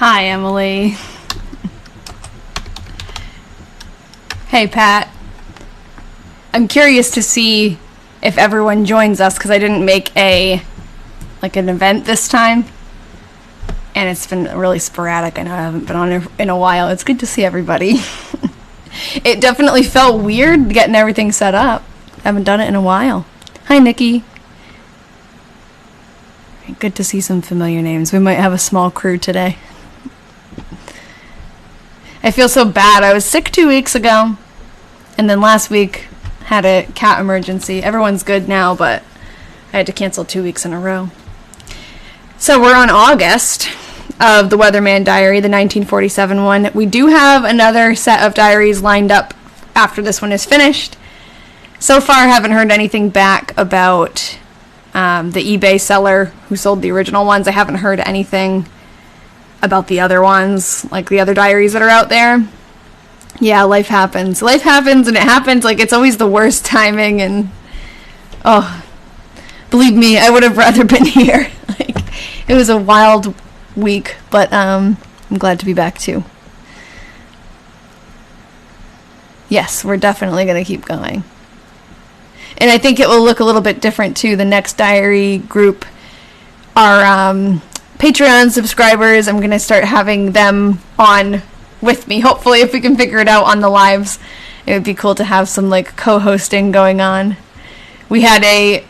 Hi, Emily. Hey, Pat. I'm curious to see if everyone joins us because I didn't make an event this time. And it's been really sporadic. I know I haven't been on in a while. It's good to see everybody. It definitely felt weird getting everything set up. I haven't done it in a while. Hi, Nikki. Good to see some familiar names. We might have a small crew today. I feel so bad. I was sick 2 weeks ago, and then last week had a cat emergency. Everyone's good now, but I had to cancel 2 weeks in a row. So we're on August of the Weatherman diary, the 1947 one. We do have another set of diaries lined up after this one is finished. So far, I haven't heard anything back about the eBay seller who sold the original ones. I haven't heard anything about the other ones, like the other diaries that are out there. Yeah, life happens. Life happens, and it happens like it's always the worst timing, and oh, believe me, I would have rather been here. Like, it was a wild week, but I'm glad to be back too. Yes, we're definitely going to keep going. And I think it will look a little bit different too. The next diary group are Patreon subscribers. I'm going to start having them on with me. Hopefully, if we can figure it out on the lives, it would be cool to have some like co-hosting going on. We had a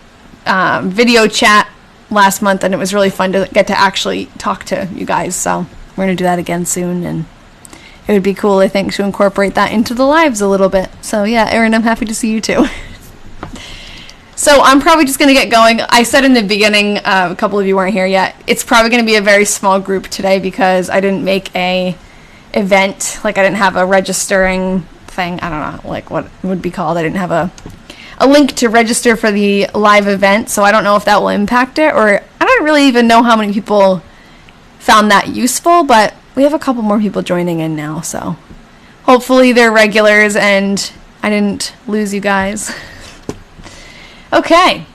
video chat last month, and it was really fun to get to actually talk to you guys. So we're going to do that again soon, and it would be cool, I think, to incorporate that into the lives a little bit. So yeah, Erin, I'm happy to see you too. So I'm probably just going to get going. I said in the beginning, a couple of you weren't here yet, it's probably going to be a very small group today because I didn't make a event. Like, I didn't have a registering thing. I don't know, like what it would be called. I didn't have a link to register for the live event, so I don't know if that will impact it, or I don't really even know how many people found that useful, but we have a couple more people joining in now, so hopefully they're regulars and I didn't lose you guys. Okay,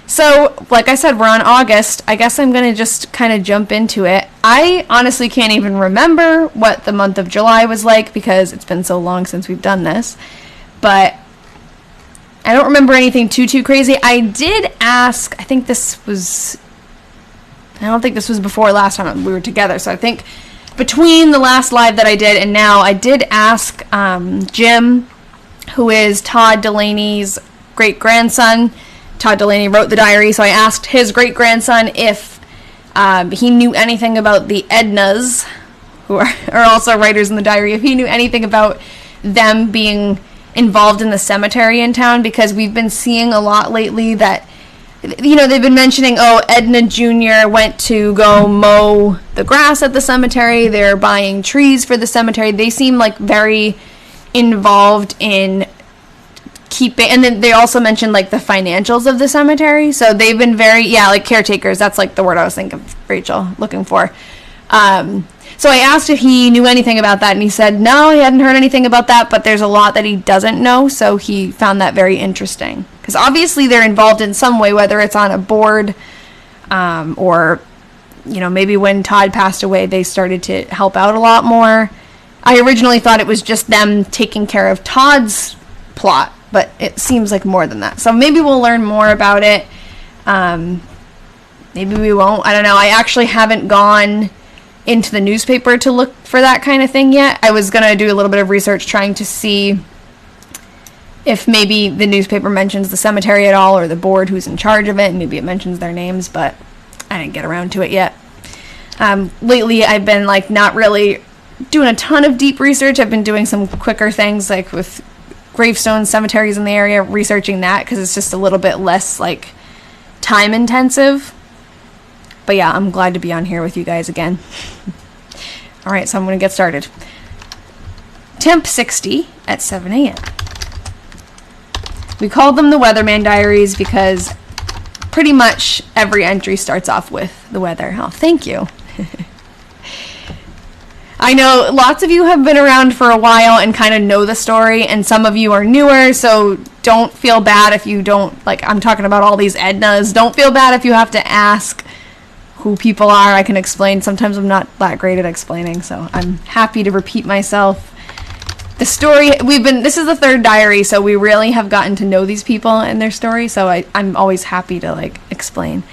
so like I said, we're on August. I guess I'm going to just kind of jump into it. I honestly can't even remember what the month of July was like because it's been so long since we've done this, but I don't remember anything too crazy. I did ask, I don't think this was before last time we were together, so I think between the last live that I did and now, I did ask Jim, who is Todd Delaney's great-grandson. Todd Delaney wrote the diary, so I asked his great-grandson if he knew anything about the Ednas, who are also writers in the diary, if he knew anything about them being involved in the cemetery in town, because we've been seeing a lot lately that, you know, they've been mentioning, oh, Edna Jr. went to go mow the grass at the cemetery, they're buying trees for the cemetery. They seem like very involved in keeping, and then they also mentioned like the financials of the cemetery, so they've been very, like caretakers, that's like the word I was thinking of, Rachel, looking for. So I asked if he knew anything about that, and he said no, he hadn't heard anything about that, but there's a lot that he doesn't know, so he found that very interesting. Because obviously they're involved in some way, whether it's on a board, or, you know, maybe when Todd passed away, they started to help out a lot more. I originally thought it was just them taking care of Todd's plot, but it seems like more than that. So maybe we'll learn more about it. Maybe we won't. I don't know. I actually haven't gone into the newspaper to look for that kind of thing yet. I was going to do a little bit of research trying to see if maybe the newspaper mentions the cemetery at all, or the board who's in charge of it, and maybe it mentions their names, but I didn't get around to it yet. Lately, I've been like not really doing a ton of deep research. I've been doing some quicker things like with gravestones, cemeteries in the area, researching that because it's just a little bit less like time intensive. But yeah, I'm glad to be on here with you guys again. All right, so I'm going to get started. Temp 60 at 7 a.m. We called them the Weatherman Diaries because pretty much every entry starts off with the weather. Oh, thank you. I know lots of you have been around for a while and kind of know the story, and some of you are newer, so don't feel bad if you don't, like, I'm talking about all these Ednas. Don't feel bad if you have to ask who people are. I can explain. Sometimes I'm not that great at explaining, so I'm happy to repeat myself. The story, this is the third diary, so we really have gotten to know these people and their story, so I'm always happy to, like, explain.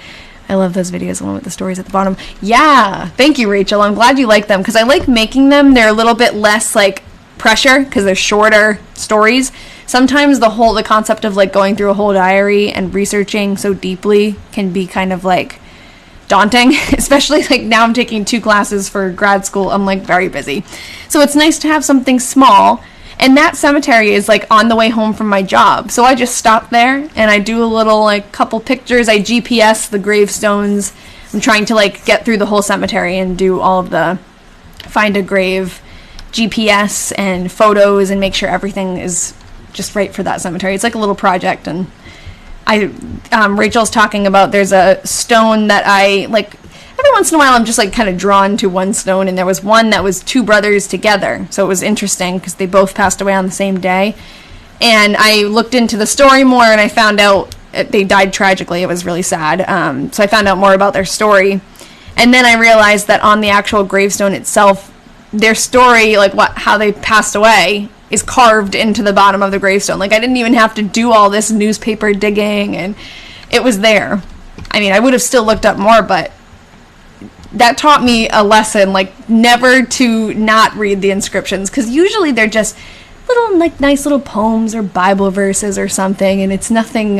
I love those videos, the one with the stories at the bottom. Yeah, thank you, Rachel. I'm glad you like them, because I like making them. They're a little bit less, like, pressure, because they're shorter stories. Sometimes the concept of, like, going through a whole diary and researching so deeply can be kind of, like, daunting, especially, like, now I'm taking 2 classes for grad school. I'm, like, very busy. So it's nice to have something small, and that cemetery is, like, on the way home from my job. So I just stop there, and I do a little, like, couple pictures. I GPS the gravestones. I'm trying to, like, get through the whole cemetery and do all of the find a grave GPS and photos and make sure everything is just right for that cemetery. It's like a little project, and Rachel's talking about, there's a stone that I, like, every once in a while I'm just, like, kind of drawn to one stone, and there was one that was 2 brothers together, so it was interesting because they both passed away on the same day. And I looked into the story more, and I found out they died tragically. It was really sad. So I found out more about their story, and then I realized that on the actual gravestone itself, their story, like how they passed away, is carved into the bottom of the gravestone. Like, I didn't even have to do all this newspaper digging, and it was there. I mean, I would have still looked up more, but that taught me a lesson, like, never to not read the inscriptions, because usually they're just little, like, nice little poems or Bible verses or something, and it's nothing,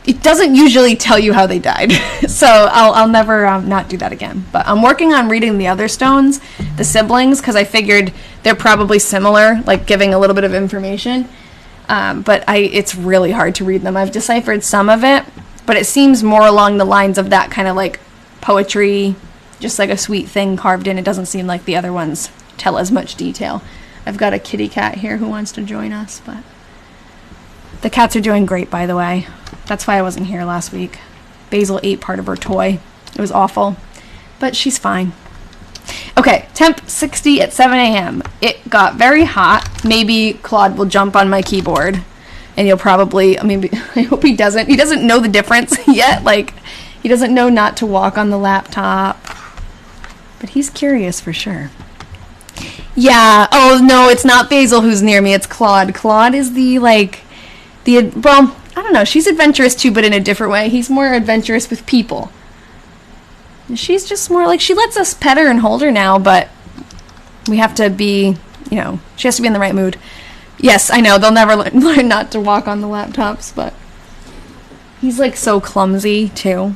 it doesn't usually tell you how they died. So I'll never not do that again. But I'm working on reading the other stones, the siblings, because I figured they're probably similar, like giving a little bit of information. But it's really hard to read them. I've deciphered some of it, but it seems more along the lines of that kind of, like, poetry, just like a sweet thing carved in. It doesn't seem like the other ones tell as much detail. I've got a kitty cat here who wants to join us, but the cats are doing great, by the way. That's why I wasn't here last week. Basil ate part of her toy. It was awful, but she's fine. Okay, temp 60 at 7 a.m. It got very hot. Maybe Claude will jump on my keyboard, and he'll probably, maybe, I hope he doesn't. He doesn't know the difference yet. Like, he doesn't know not to walk on the laptop, but he's curious for sure. Yeah, oh no, it's not Basil who's near me, it's Claude. Claude is well, I don't know, she's adventurous too, but in a different way. He's more adventurous with people. She's just more like, she lets us pet her and hold her now, but we have to be, she has to be in the right mood. Yes, I know, they'll never learn not to walk on the laptops, but he's, like, so clumsy too.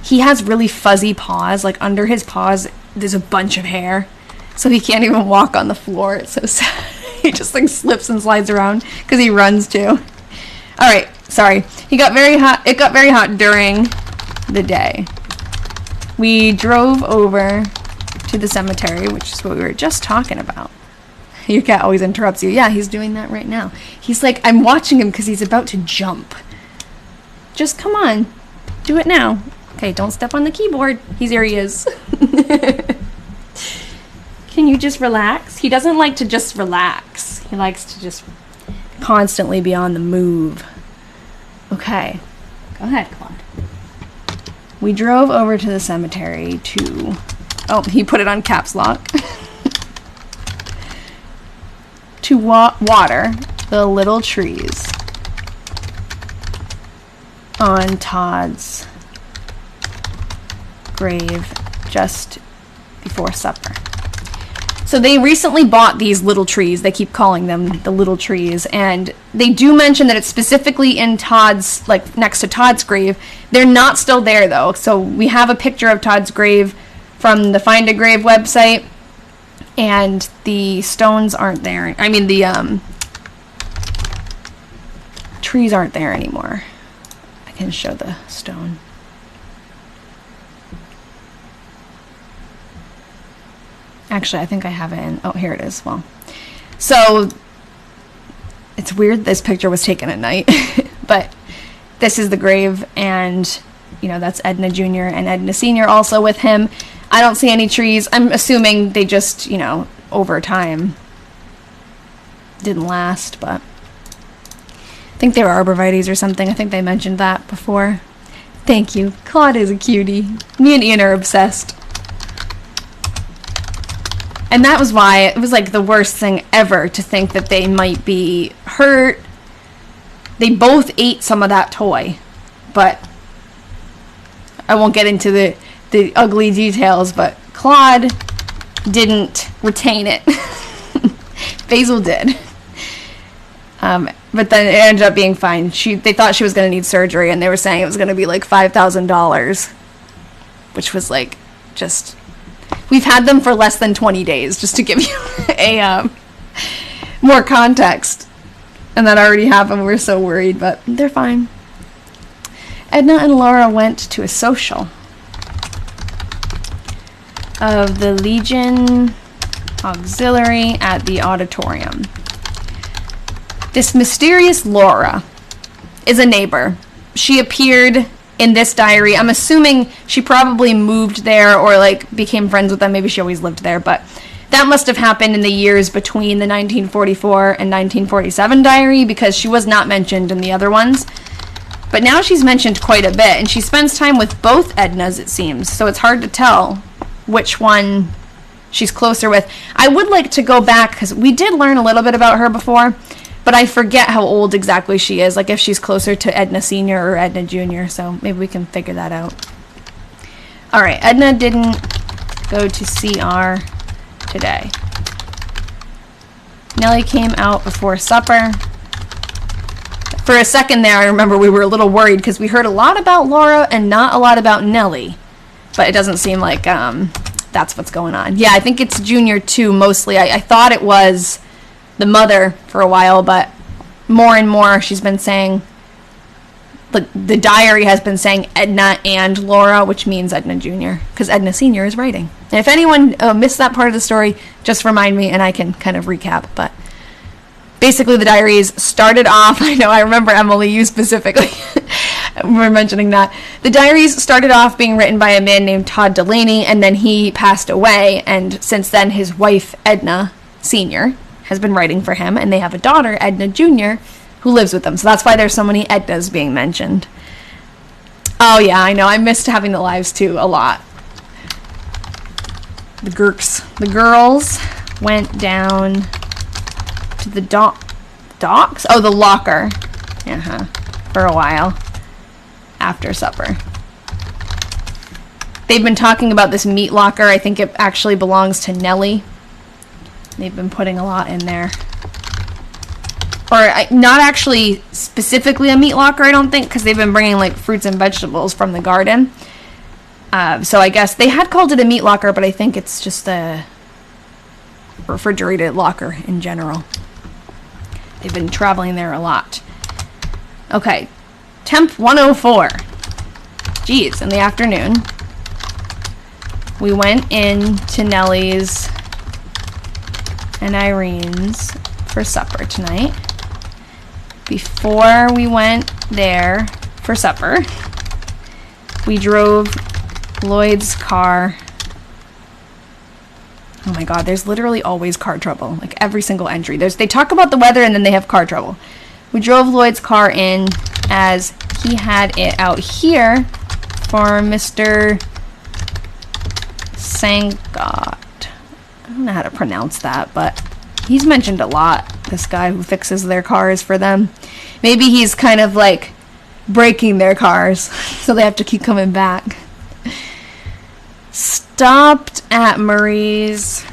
He has really fuzzy paws, like under his paws there's a bunch of hair, so he can't even walk on the floor. It's so sad. He just, like, slips and slides around because he runs too. All right, sorry. It got very hot during the day. We drove over to the cemetery, which is what we were just talking about. Your cat always interrupts you. Yeah, he's doing that right now. He's like, I'm watching him because he's about to jump. Just come on. Do it now. Okay, don't step on the keyboard. Here he is. Can you just relax? He doesn't like to just relax. He likes to just constantly be on the move. Okay. Go ahead, Claude. We drove over to the cemetery to... Oh, he put it on caps lock. To water the little trees on Todd's grave just before supper. So they recently bought these little trees. They keep calling them the little trees. And they do mention that it's specifically in Todd's, like, next to Todd's grave. They're not still there, though. So we have a picture of Todd's grave from the Find a Grave website. And the stones aren't there. I mean, the trees aren't there anymore. I can show the stone. Actually, I think I have it in... Oh, here it is. Well, so it's weird this picture was taken at night. But this is the grave, and, that's Edna Jr. and Edna Sr. also with him. I don't see any trees. I'm assuming they just, over time didn't last, but I think they were arborvitaes or something. I think they mentioned that before. Thank you. Claude is a cutie. Me and Ian are obsessed. And that was why it was like the worst thing ever to think that they might be hurt. They both ate some of that toy, but I won't get into the ugly details, but Claude didn't retain it. Basil did. But then it ended up being fine. They thought she was going to need surgery, and they were saying it was going to be like $5,000, which was like just... We've had them for less than 20 days, just to give you a more context. And that already happened. We were so worried, but they're fine. Edna and Laura went to a social of the Legion Auxiliary at the auditorium. This mysterious Laura is a neighbor. She appeared in this diary. I'm assuming she probably moved there or like became friends with them. Maybe she always lived there, but that must have happened in the years between the 1944 and 1947 diary, because she was not mentioned in the other ones. But now she's mentioned quite a bit, and she spends time with both Ednas, it seems, so it's hard to tell which one she's closer with. I would like to go back, because we did learn a little bit about her before, but I forget how old exactly she is, like if she's closer to Edna Sr. or Edna Jr., so maybe we can figure that out. Alright, Edna didn't go to CR today. Nellie came out before supper. For a second there, I remember we were a little worried because we heard a lot about Laura and not a lot about Nellie. But it doesn't seem like that's what's going on. Yeah, I think it's Junior too, mostly. I thought it was the mother for a while, but more and more she's been saying, the diary has been saying Edna and Laura, which means Edna Jr., because Edna Sr. is writing. And if anyone missed that part of the story, just remind me and I can kind of recap. But basically the diaries started off, I know, I remember Emily, you specifically were mentioning that. The diaries started off being written by a man named Todd Delaney, and then he passed away, and since then his wife, Edna Sr., has been writing for him, and they have a daughter, Edna Jr., who lives with them. So that's why there's so many Ednas being mentioned. Oh yeah, I know, I missed having the lives too a lot. The girls went down to the docks? Oh, the locker. For a while. After supper. They've been talking about this meat locker. I think it actually belongs to Nellie. They've been putting a lot in there. Or not actually specifically a meat locker, I don't think, because they've been bringing like fruits and vegetables from the garden. So I guess they had called it a meat locker, but I think it's just a refrigerated locker in general. They've been traveling there a lot. Okay, temp 104. Geez, in the afternoon, we went in to Nellie's and Irene's for supper tonight. Before we went there for supper, we drove Lloyd's car. Oh my god, there's literally always car trouble. Like every single entry. They talk about the weather and then they have car trouble. We drove Lloyd's car in as he had it out here for Mr. Sangot. I don't know how to pronounce that, but he's mentioned a lot, this guy who fixes their cars for them. Maybe he's kind of like breaking their cars, so they have to keep coming back. Stopped at Marie's.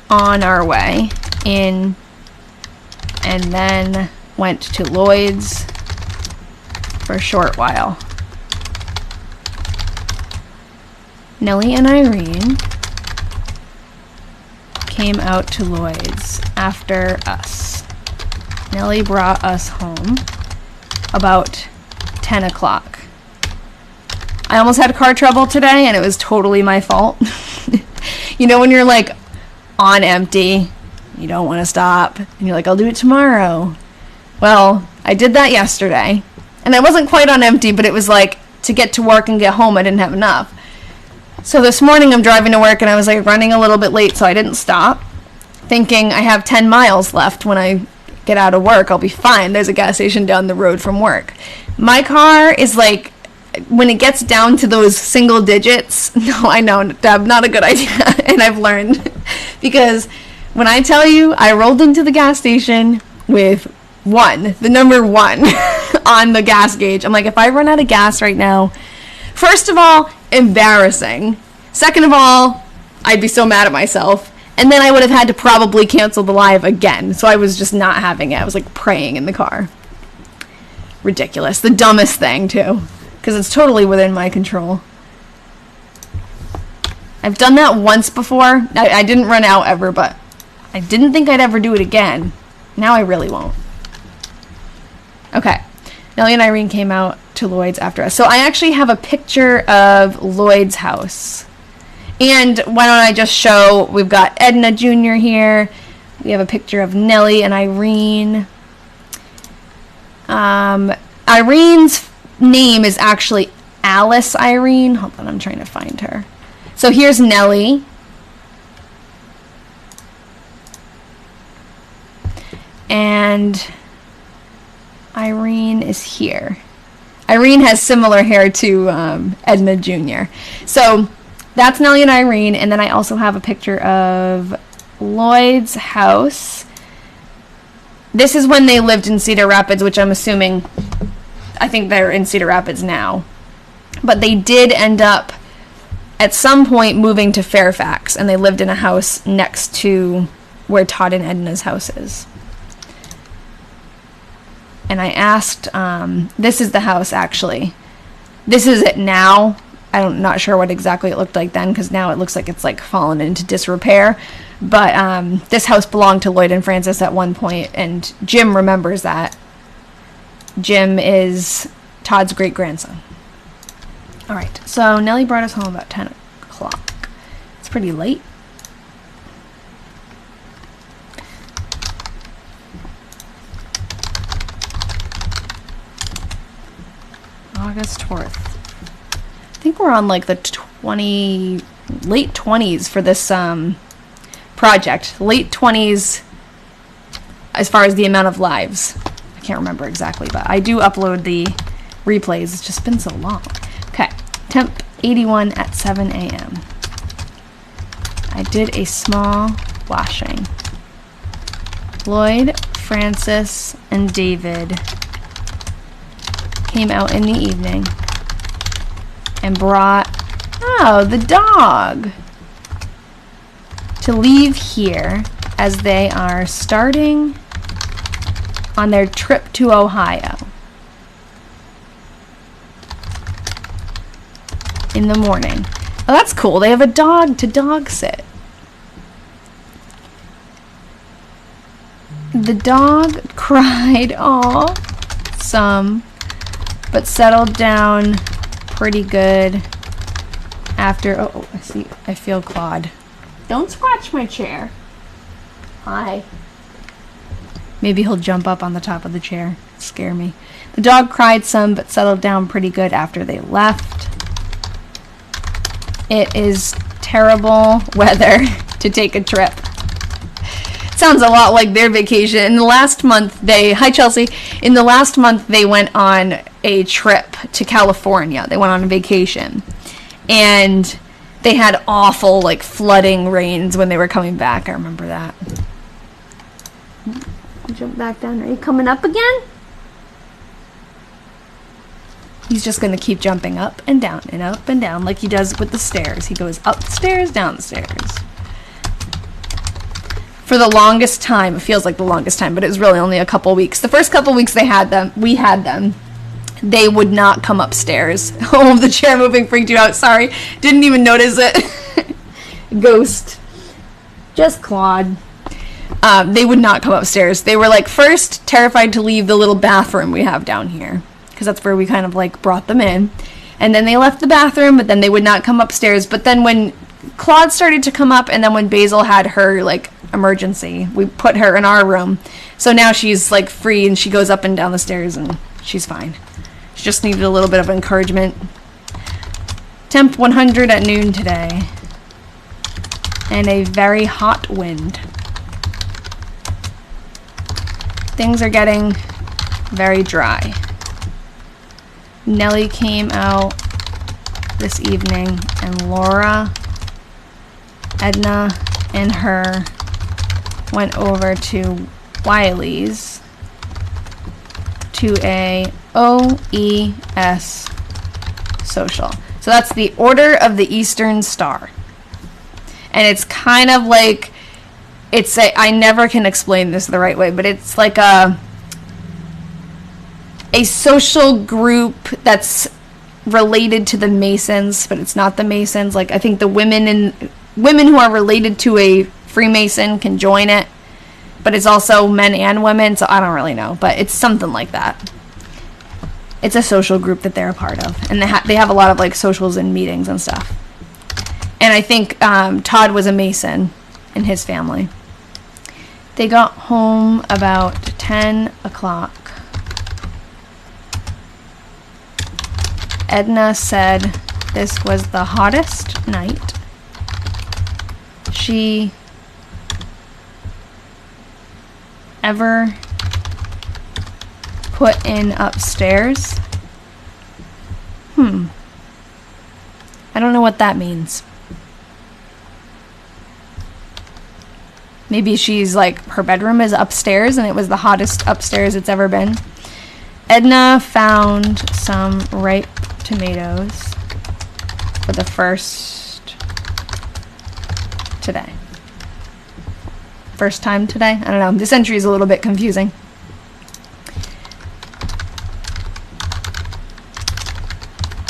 On our way in, and then went to Lloyd's for a short while. Nellie and Irene came out to Lloyd's after us. Nellie brought us home about 10 o'clock. I almost had car trouble today, and it was totally my fault. You know when you're like on empty, you don't want to stop, and you're like, I'll do it tomorrow. Well, I did that yesterday, and I wasn't quite on empty, but it was like to get to work and get home, I didn't have enough. So this morning I'm driving to work, and I was like running a little bit late, so I didn't stop, thinking I have 10 miles left when I get out of work, I'll be fine. There's a gas station down the road from work. My car is like, when it gets down to those single digits, no, I know, Deb, not a good idea. And I've learned. Because when I tell you, I rolled into the gas station with the number 1 on the gas gauge. I'm like, if I run out of gas right now, first of all, embarrassing. Second of all, I'd be so mad at myself. And then I would have had to probably cancel the live again. So I was just not having it. I was like praying in the car. Ridiculous. The dumbest thing, too. Because it's totally within my control. I've done that once before. I didn't run out ever, but I didn't think I'd ever do it again. Now I really won't. Okay. Nellie and Irene came out to Lloyd's after us. So I actually have a picture of Lloyd's house. And why don't I just show, we've got Edna Jr. here. We have a picture of Nellie and Irene. Irene's name is actually Alice Irene. Hold on, I'm trying to find her. So here's Nellie. And Irene is here. Irene has similar hair to Edna Jr. So that's Nellie and Irene. And then I also have a picture of Lloyd's house. This is when they lived in Cedar Rapids, which I'm assuming, I think they're in Cedar Rapids now. But they did end up, at some point, moving to Fairfax. And they lived in a house next to where Todd and Edna's house is. And I asked, this is the house, actually. This is it now. I'm not sure what exactly it looked like then, because now it looks like it's like fallen into disrepair. But this house belonged to Lloyd and Frances at one point, and Jim remembers that. Jim is Todd's great-grandson. All right, so Nellie brought us home about 10 o'clock. It's pretty late. August 4th. I think we're on like the late 20s for this project. Late 20s as far as the amount of lives. I can't remember exactly, but I do upload the replays. It's just been so long. Okay, temp 81 at 7 a.m. I did a small washing. Lloyd, Frances, and David came out in the evening and brought, the dog, to leave here as they are starting on their trip to Ohio in the morning. Oh, that's cool. They have a dog to dog sit. The dog cried, some, but settled down pretty good after, I feel clawed. Don't scratch my chair. Hi. Maybe he'll jump up on the top of the chair. Scare me. The dog cried some, but settled down pretty good after they left. It is terrible weather to take a trip. Sounds a lot like their vacation. In the last month, hi Chelsea. In the last month, they went on a trip to California. They went on a vacation. And they had awful, flooding rains when they were coming back. I remember that. Jump back down. Are you coming up again? He's just going to keep jumping up and down like he does with the stairs. He goes up the stairs, down the stairs. For the longest time, it feels like the longest time, but it was really only a couple weeks. The first couple weeks we had them, they would not come upstairs. Oh, the chair moving freaked you out. Sorry. Didn't even notice it. Ghost. Just Claude. They would not come upstairs. They were first terrified to leave the little bathroom we have down here, because that's where we kind of brought them in. And then they left the bathroom, but then they would not come upstairs. But then when Claude started to come up, and then when Basil had her emergency, we put her in our room. So now she's free, and she goes up and down the stairs, and she's fine. She just needed a little bit of encouragement. Temp 100 at noon today. And a very hot wind. things are getting very dry. Nellie came out this evening, and Laura, Edna, and her went over to Wiley's to a OES social. So that's the Order of the Eastern Star. And it's kind of like, I never can explain this the right way, but it's like a social group that's related to the Masons, but it's not the Masons. Like, I think the women who are related to a Freemason can join it, but it's also men and women, so I don't really know, but it's something like that. It's a social group that they're a part of, and they have a lot of like socials and meetings and stuff. And I think Todd was a Mason in his family. They got home about 10 o'clock. Edna said this was the hottest night she ever put in upstairs. I don't know what that means. Maybe she's like, her bedroom is upstairs and it was the hottest upstairs it's ever been. Edna found some ripe tomatoes for the first today. First time today? I don't know. This entry is a little bit confusing.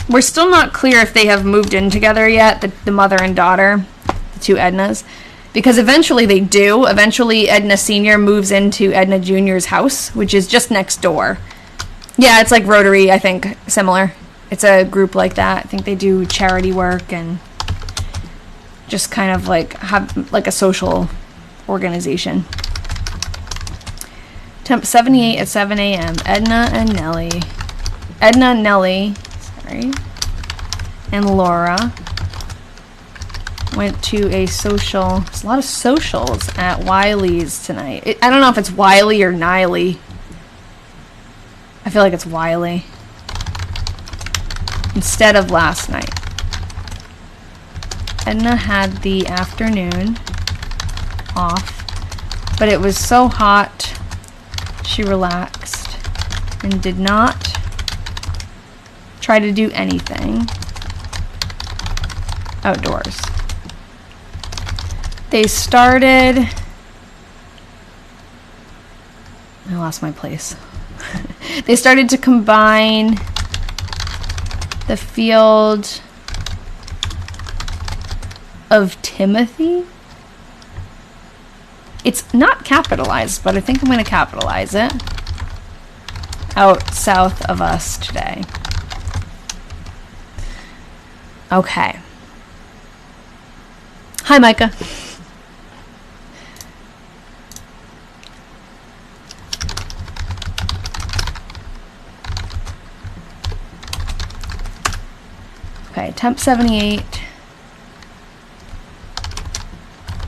We're still not clear if they have moved in together yet, the mother and daughter, the two Ednas. Because eventually they do. Eventually Edna Sr. moves into Edna Jr.'s house, which is just next door. Yeah, it's like Rotary, I think, similar. It's a group like that. I think they do charity work and just kind of like have like a social organization. Temp 78 at 7 a.m. Edna, Nellie, and Laura went to a social. There's a lot of socials at Wiley's tonight. I don't know if it's Wiley or Niley. I feel like it's Wiley. Instead of last night. Edna had the afternoon off, but it was so hot she relaxed and did not try to do anything outdoors. They started... I lost my place. They started to combine the field of Timothy. It's not capitalized, but I think I'm going to capitalize it. Out south of us today. Okay. Hi, Micah. Okay, temp 78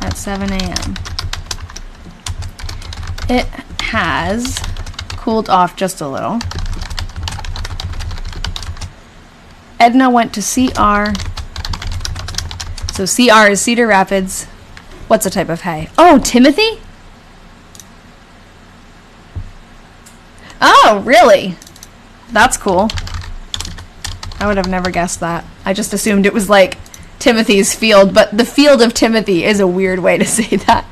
at 7 a.m. It has cooled off just a little. Edna went to CR. So CR is Cedar Rapids. What's a type of hay? Oh, Timothy? Oh, really? That's cool. I would have never guessed that. I just assumed it was like Timothy's field, but the field of Timothy is a weird way to say that.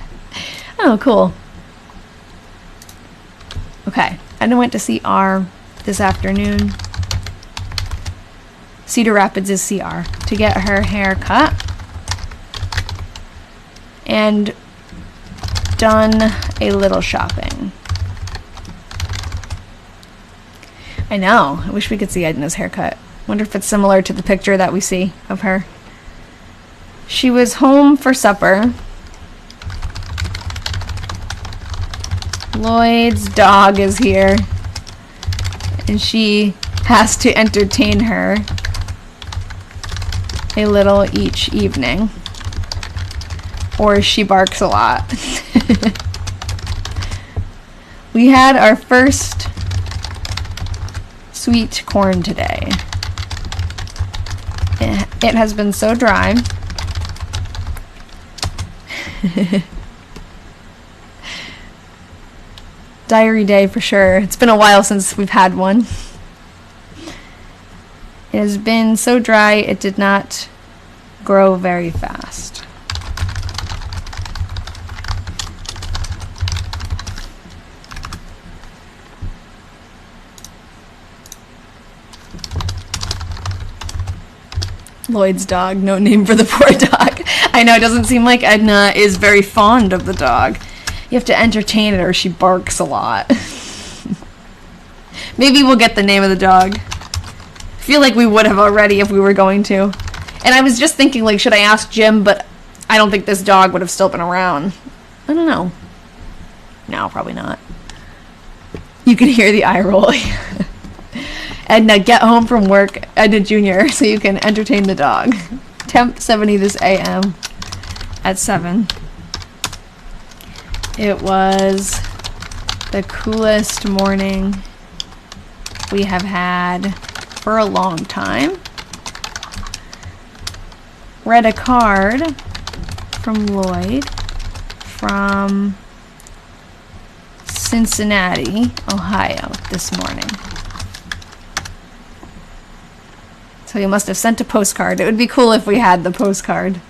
Oh, cool. Okay, Edna went to CR this afternoon. Cedar Rapids is CR to get her hair cut and done a little shopping. I know. I wish we could see Edna's haircut. Wonder if it's similar to the picture that we see of her. She was home for supper. Lloyd's dog is here, and she has to entertain her a little each evening, or she barks a lot. We had our first sweet corn today. It has been so dry. Diary day for sure. It's been a while since we've had one. It has been so dry it did not grow very fast. Lloyd's dog, no name for the poor dog. I know, it doesn't seem like Edna is very fond of the dog. You have to entertain it or she barks a lot. Maybe we'll get the name of the dog. I feel like we would have already if we were going to. And I was just thinking, like, should I ask Jim? But I don't think this dog would have still been around. I don't know. No, probably not. You can hear the eye roll. Edna, get home from work, Edna Jr., so you can entertain the dog. Temp 70 this AM at 7. It was the coolest morning we have had for a long time. Read a card from Lloyd from Cincinnati, Ohio this morning. So you must have sent a postcard. It would be cool if we had the postcard.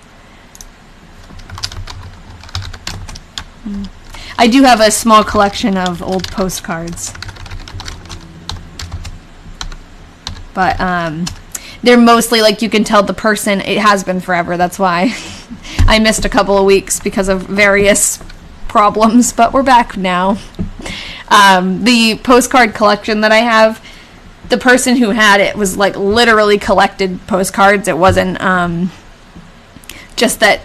I do have a small collection of old postcards. But they're mostly, like, you can tell the person, it has been forever, that's why. I missed a couple of weeks because of various problems, but we're back now. The postcard collection that I have, the person who had it was, like, literally collected postcards. It wasn't just that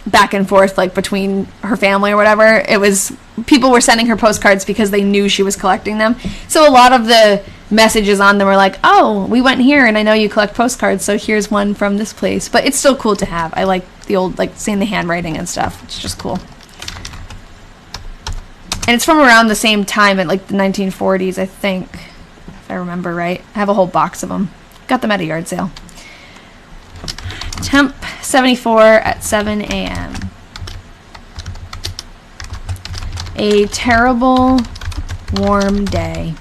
back and forth, like, between her family or whatever. It was, people were sending her postcards because they knew she was collecting them. So a lot of the messages on them were like, oh, we went here and I know you collect postcards, so here's one from this place. But it's still cool to have. I like the old, like, seeing the handwriting and stuff. It's just cool. And it's from around the same time, at like the 1940s, I think, if I remember right. I have a whole box of them. Got them at a yard sale. Temp 74 at 7 a.m. A terrible warm day.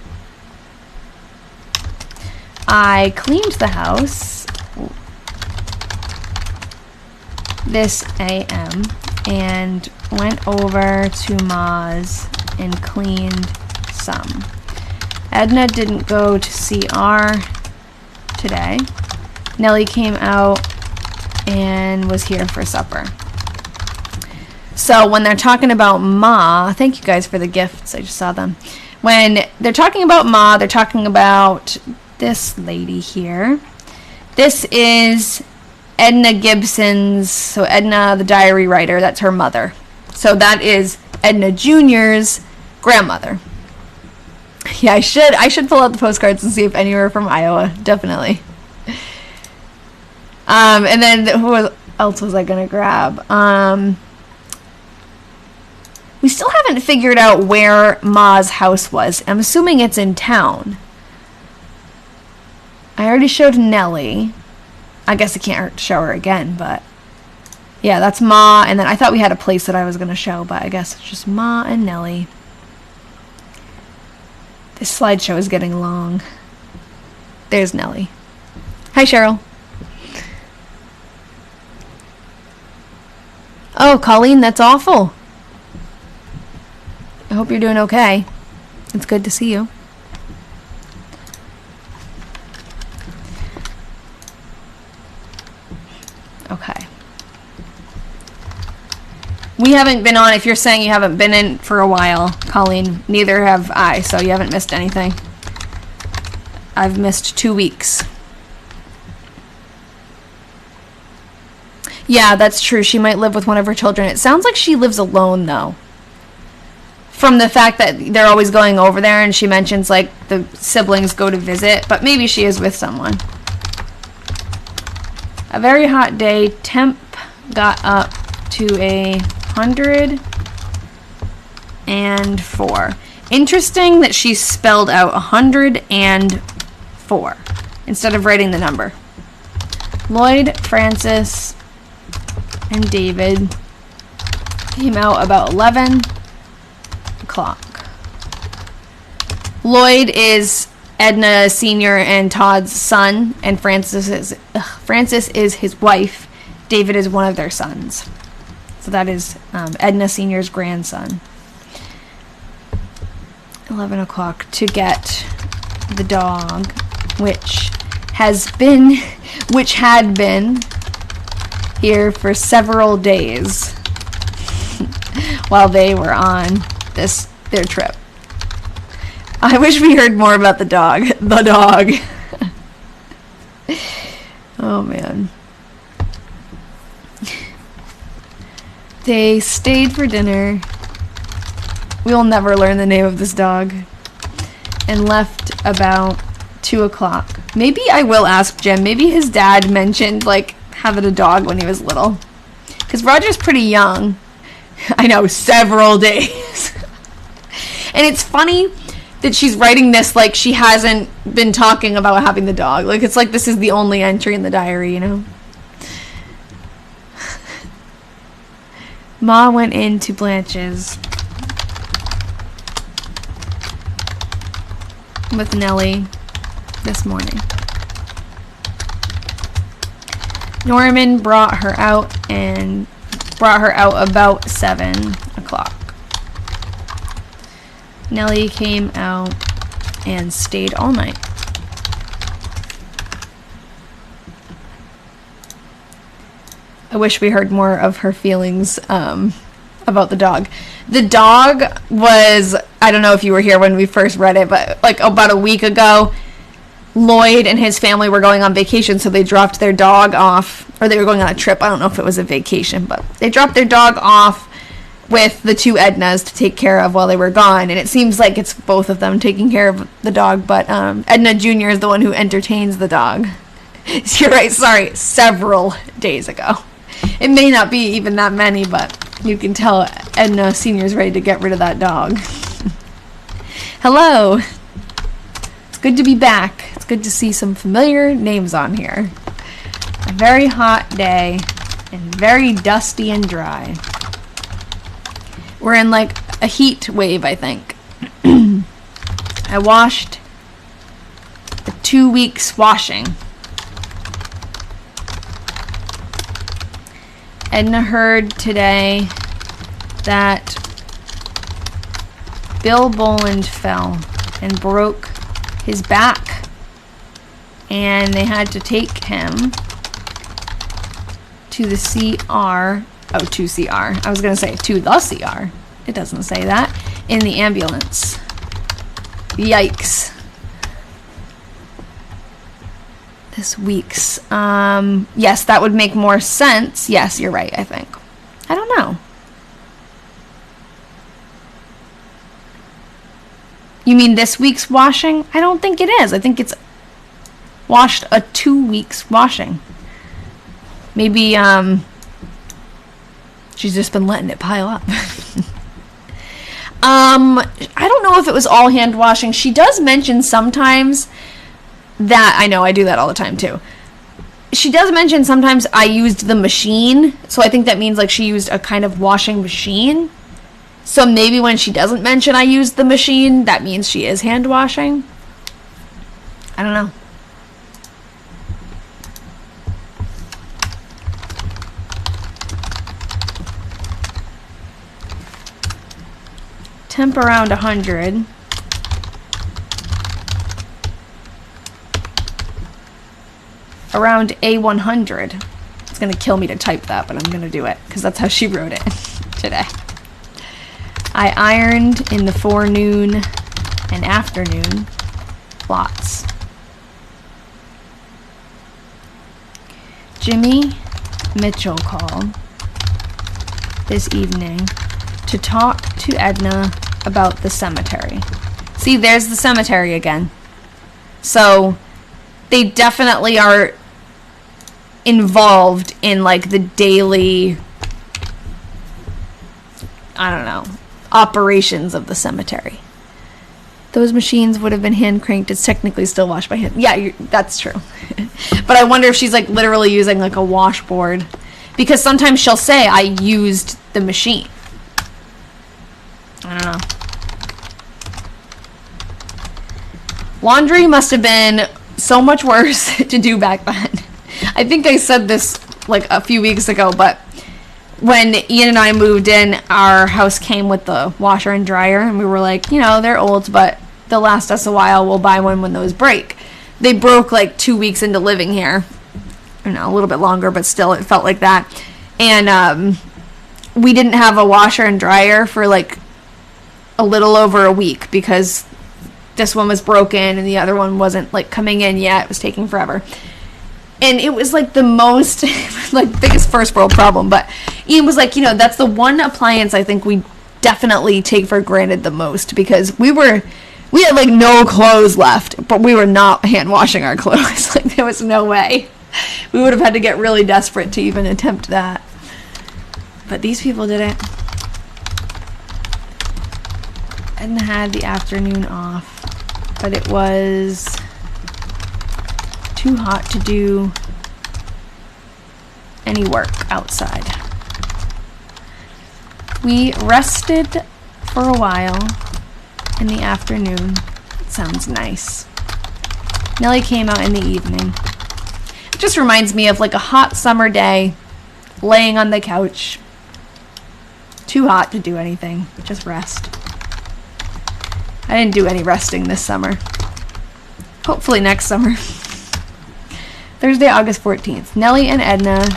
I cleaned the house this a.m. and went over to Ma's and cleaned some. Edna didn't go to CR today. Nellie came out and was here for supper. So when they're talking about Ma, thank you guys for the gifts, I just saw them. When they're talking about Ma, they're talking about this lady here. This is Edna Gibson's, so Edna, the diary writer, that's her mother. So that is Edna Jr.'s grandmother. Yeah, I should pull out the postcards and see if any were from Iowa, definitely. And then who else was I gonna grab? We still haven't figured out where Ma's house was. I'm assuming it's in town. I already showed Nellie. I guess I can't hurt to show her again, but yeah, that's Ma. And then I thought we had a place that I was going to show, but I guess it's just Ma and Nellie. This slideshow is getting long. There's Nellie. Hi, Cheryl. Oh, Colleen, that's awful. I hope you're doing okay. It's good to see you. Okay. We haven't been on, if you're saying you haven't been in for a while, Colleen, neither have I, so you haven't missed anything. I've missed 2 weeks. Yeah, that's true. She might live with one of her children. It sounds like she lives alone, though. From the fact that they're always going over there, and she mentions, like, the siblings go to visit, but maybe she is with someone. A very hot day. Temp got up to 104. Interesting that she spelled out 104 instead of writing the number. Lloyd, Francis, and David came out about 11 o'clock. Lloyd is Edna Sr. and Todd's son, and Francis is his wife. David is one of their sons. So that is Edna Sr.'s grandson. 11 o'clock to get the dog, which had been here for several days while they were on their trip. I wish we heard more about the dog. The dog. Oh, man. They stayed for dinner. We'll never learn the name of this dog. And left about 2 o'clock. Maybe I will ask Jim. Maybe his dad mentioned, like, having a dog when he was little. Because Roger's pretty young. I know, several days. And it's funny that she's writing this like she hasn't been talking about having the dog. Like, it's like this is the only entry in the diary, you know? Ma went into Blanche's with Nellie this morning. Norman brought her out about 7 o'clock. Nellie came out and stayed all night. I wish we heard more of her feelings about the dog. The dog was, I don't know if you were here when we first read it, but like about a week ago, Lloyd and his family were going on vacation, so they dropped their dog off, or they were going on a trip. I don't know if it was a vacation, but they dropped their dog off with the 2 Ednas to take care of while they were gone, and it seems like it's both of them taking care of the dog, but Edna Jr. is the one who entertains the dog. You're right, sorry, several days ago. It may not be even that many, but you can tell Edna Sr. is ready to get rid of that dog. Hello. It's good to be back. It's good to see some familiar names on here. A very hot day and very dusty and dry. We're in like a heat wave, I think. I washed the 2 weeks washing. Edna heard today that Bill Boland fell and broke his back, and they had to take him to the CR. Oh, to CR. I was going to say to the CR. It doesn't say that. In the ambulance. Yikes. This week's. Yes, that would make more sense. Yes, you're right, I think. I don't know. You mean this week's washing? I don't think it is. I think it's washed a 2 weeks washing. Maybe, she's just been letting it pile up. I don't know if it was all hand washing. She does mention sometimes that, I know, I do that all the time too. She does mention sometimes I used the machine, so I think that means like she used a kind of washing machine. So maybe when she doesn't mention I used the machine, that means she is hand washing. I don't know. Temp around 100. Around A100. It's going to kill me to type that, but I'm going to do it because that's how she wrote it today. I ironed in the forenoon and afternoon. Lots. Jimmy Mitchell called this evening to talk to Edna about the cemetery. See, there's the cemetery again. So they definitely are involved in like the daily, I don't know, operations of the cemetery. Those machines would have been hand cranked. It's technically still washed by hand. Yeah, that's true. But I wonder if she's like literally using like a washboard, because sometimes she'll say I used the machine. I don't know. Laundry must have been so much worse to do back then. I think I said this like a few weeks ago, but when Ian and I moved in, our house came with the washer and dryer, and we were like, you know, they're old, but they'll last us a while. We'll buy one when those break. They broke like 2 weeks into living here. You know, a little bit longer, but still it felt like that. And we didn't have a washer and dryer for like a little over a week because this one was broken and the other one wasn't like coming in yet. It was taking forever. And it was like the most, like, biggest first world problem. But Ian was like, you know, that's the one appliance I think we definitely take for granted the most, because we had like no clothes left, but we were not hand washing our clothes. Like, there was no way. We would have had to get really desperate to even attempt that. But these people did it. Edna had the afternoon off, but it was too hot to do any work outside. We rested for a while in the afternoon. It sounds nice. Nellie came out in the evening. It just reminds me of like a hot summer day, laying on the couch. Too hot to do anything, just rest. I didn't do any resting this summer. Hopefully next summer. Thursday, August 14th. Nellie and Edna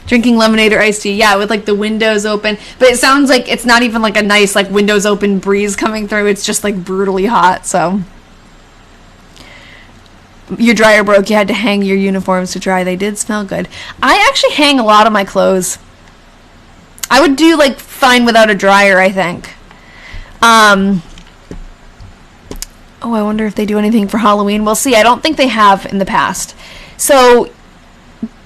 drinking lemonade or iced tea. Yeah, with like the windows open. But it sounds like it's not even like a nice like windows open breeze coming through. It's just like brutally hot. So your dryer broke. You had to hang your uniforms to dry. They did smell good. I actually hang a lot of my clothes. I would do like fine without a dryer, I think. Oh, I wonder if they do anything for Halloween. We'll see. I don't think they have in the past. So,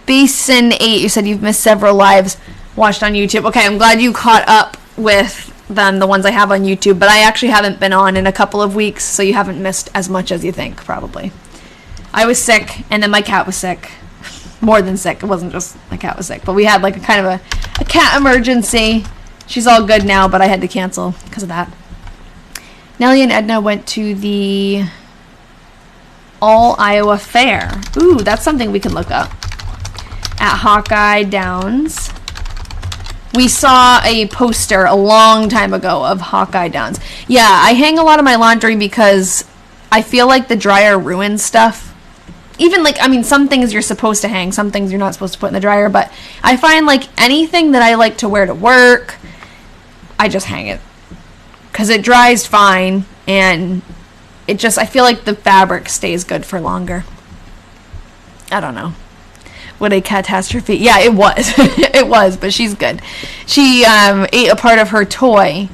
Basin 8, you said you've missed several lives watched on YouTube. Okay, I'm glad you caught up with them, the ones I have on YouTube, but I actually haven't been on in a couple of weeks, so you haven't missed as much as you think, probably. I was sick, and then my cat was sick. More than sick. It wasn't just my cat was sick, but we had like a kind of a cat emergency. She's all good now, but I had to cancel because of that. Nellie and Edna went to the All Iowa Fair. Ooh, that's something we can look up. At Hawkeye Downs. We saw a poster a long time ago of Hawkeye Downs. Yeah, I hang a lot of my laundry because I feel like the dryer ruins stuff. Even like, I mean, some things you're supposed to hang, some things you're not supposed to put in the dryer, but I find like anything that I like to wear to work, I just hang it. Because it dries fine, and it just, I feel like the fabric stays good for longer. I don't know. What a catastrophe. Yeah, it was. It was, but she's good. She ate a part of her toy.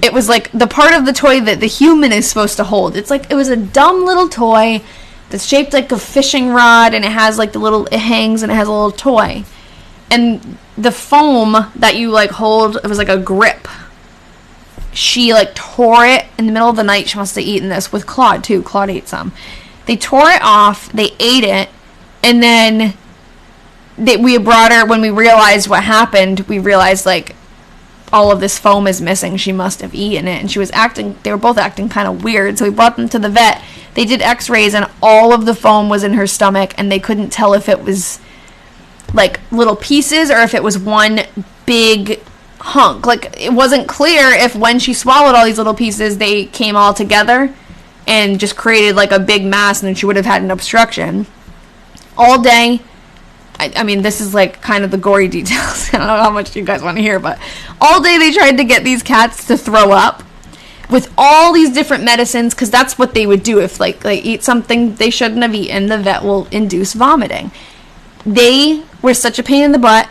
It was like the part of the toy that the human is supposed to hold. It's like, it was a dumb little toy that's shaped like a fishing rod, and it has like it hangs and it has a little toy. And the foam that you like hold, it was like a grip. She like tore it in the middle of the night. She must have eaten this with Claude too. Claude ate some. They tore it off. They ate it. And then we brought her, when we realized what happened, we realized like all of this foam is missing. She must have eaten it. And they were both acting kind of weird. So we brought them to the vet. They did x-rays and all of the foam was in her stomach, and they couldn't tell if it was like little pieces or if it was one big hunk. Like, it wasn't clear if when she swallowed all these little pieces they came all together and just created like a big mass, and then she would have had an obstruction. All day, I mean, this is like kind of the gory details. I don't know how much you guys want to hear, but all day they tried to get these cats to throw up with all these different medicines, because that's what they would do if like they eat something they shouldn't have eaten. The vet will induce vomiting. They were such a pain in the butt,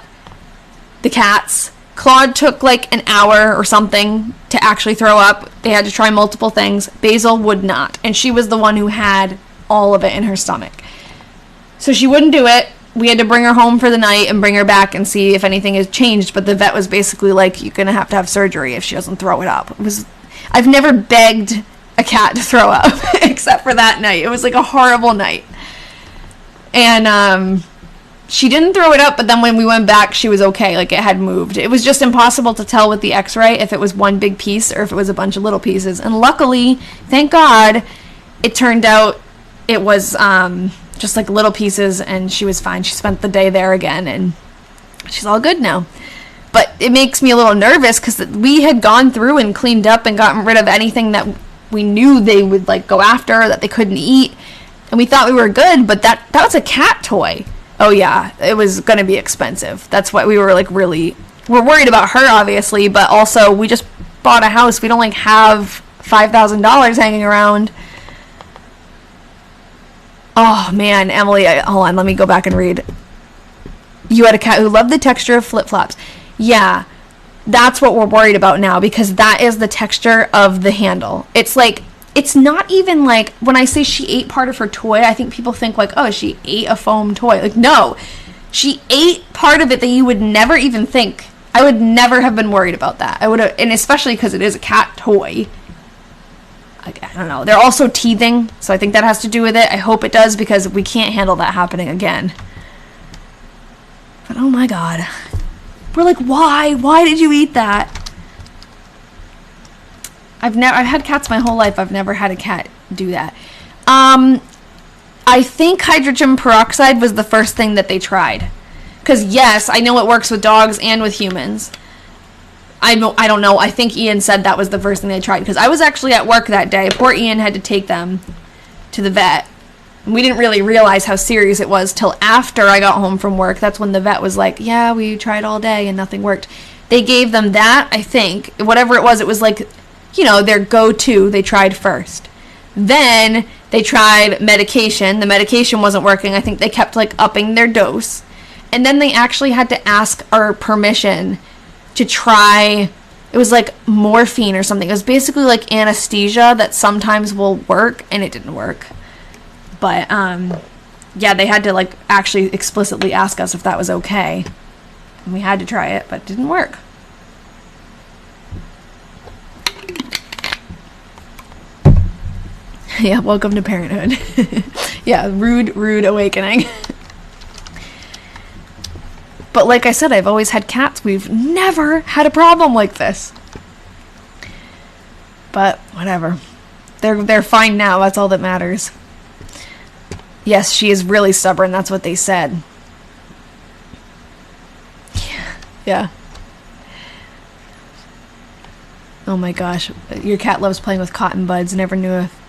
the cats. Claude took like an hour or something to actually throw up. They had to try multiple things. Basil would not, and she was the one who had all of it in her stomach. So she wouldn't do it. we had to bring her home for the night and bring her back and see if anything has changed. But the vet was basically like, you're going to have surgery if she doesn't throw it up. I've never begged a cat to throw up except for that night. It was like a horrible night. And she didn't throw it up, but then when we went back, she was okay. Like, it had moved. It was just impossible to tell with the x-ray if it was one big piece or if it was a bunch of little pieces. And luckily, thank God, it turned out it was just like little pieces, and she was fine. She spent the day there again, and she's all good now. But it makes me a little nervous because we had gone through and cleaned up and gotten rid of anything that we knew they would like go after, that they couldn't eat. And we thought we were good, but that was a cat toy. Oh yeah, it was going to be expensive. That's why we were like we're worried about her, obviously, but also we just bought a house. We don't like have $5,000 hanging around. Oh man, Emily, hold on, let me go back and read. You had a cat who loved the texture of flip-flops. Yeah, that's what we're worried about now, because that is the texture of the handle. It's like, it's not even like, when I say she ate part of her toy, I think people think like, oh, she ate a foam toy. Like, no, she ate part of it that you would never even think. I would never have been worried about that. I would have, and especially because it is a cat toy. I don't know. They're also teething, so I think that has to do with it. I hope it does, because we can't handle that happening again. But oh my God. We're like, why? Why did you eat that? I've had cats my whole life. I've never had a cat do that. I think hydrogen peroxide was the first thing that they tried. Because yes, I know it works with dogs and with humans. I don't know. I think Ian said that was the first thing they tried, because I was actually at work that day. Poor Ian had to take them to the vet. We didn't really realize how serious it was till after I got home from work. That's when the vet was like, yeah, we tried all day and nothing worked. They gave them that, I think. Whatever it was like, you know, their go-to. They tried first. Then they tried medication. The medication wasn't working. I think they kept like upping their dose. And then they actually had to ask our permission to try, it was like morphine or something. It was basically like anesthesia that sometimes will work, and it didn't work. But yeah, they had to like actually explicitly ask us if that was okay. And we had to try it, but it didn't work. Yeah, welcome to parenthood. Yeah, rude awakening. But like I said, I've always had cats. We've never had a problem like this. But whatever. They're fine now. That's all that matters. Yes, she is really stubborn. That's what they said. Yeah. Oh my gosh. Your cat loves playing with cotton buds. Never knew if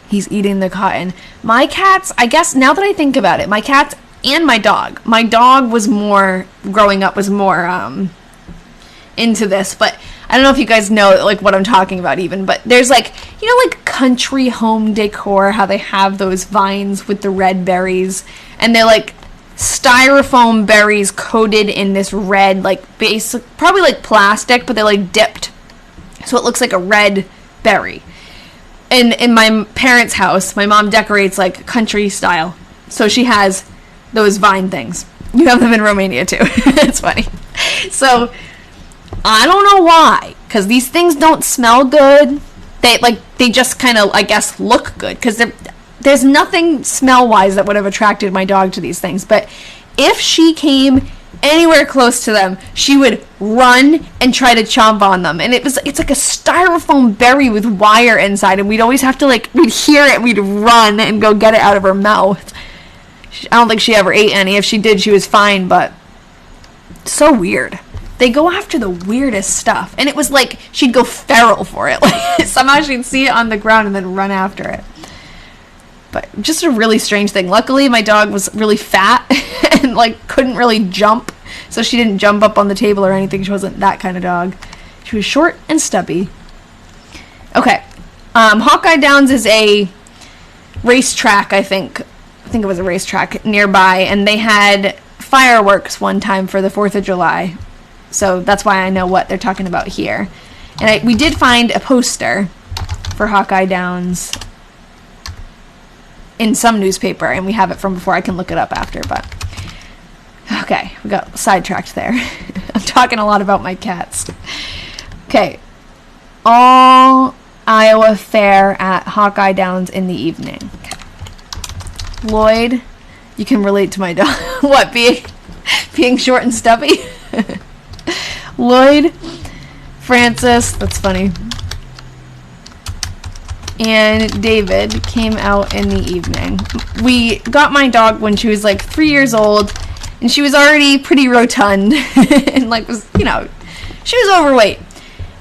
he's eating the cotton. My cats, I guess now that I think about it, my cats and my dog. My dog was more, growing up, was more into this, but I don't know if you guys know like what I'm talking about even, but there's like, you know, like country home decor, how they have those vines with the red berries, and they're like styrofoam berries coated in this red, like basic, probably like plastic, but they're like dipped, so it looks like a red berry. And in my parents' house, my mom decorates like country style, so she has those vine things. You have them in Romania too. It's funny. So I don't know why, because these things don't smell good. They just kind of, I guess, look good, because there's nothing smell wise that would have attracted my dog to these things. But if she came anywhere close to them, she would run and try to chomp on them. And it's like a styrofoam berry with wire inside, and we'd always have to we'd hear it, we'd run and go get it out of her mouth. I don't think she ever ate any. If she did, she was fine, but so weird. They go after the weirdest stuff. And it was like she'd go feral for it. Like somehow she'd see it on the ground and then run after it. But just a really strange thing. Luckily, my dog was really fat and couldn't really jump. So she didn't jump up on the table or anything. She wasn't that kind of dog. She was short and stubby. Okay. Hawkeye Downs is a racetrack, I think it was a racetrack nearby, and they had fireworks one time for the 4th of July. So that's why I know what they're talking about here. And we did find a poster for Hawkeye Downs in some newspaper, and we have it from before. I can look it up after, but okay, we got sidetracked there. I'm talking a lot about my cats. Okay, all Iowa Fair at Hawkeye Downs in the evening. Okay. Lloyd, you can relate to my dog. What, being short and stubby? Lloyd, Francis, that's funny, and David came out in the evening. We got my dog when she was like 3 years old, and she was already pretty rotund and like was, you know, she was overweight.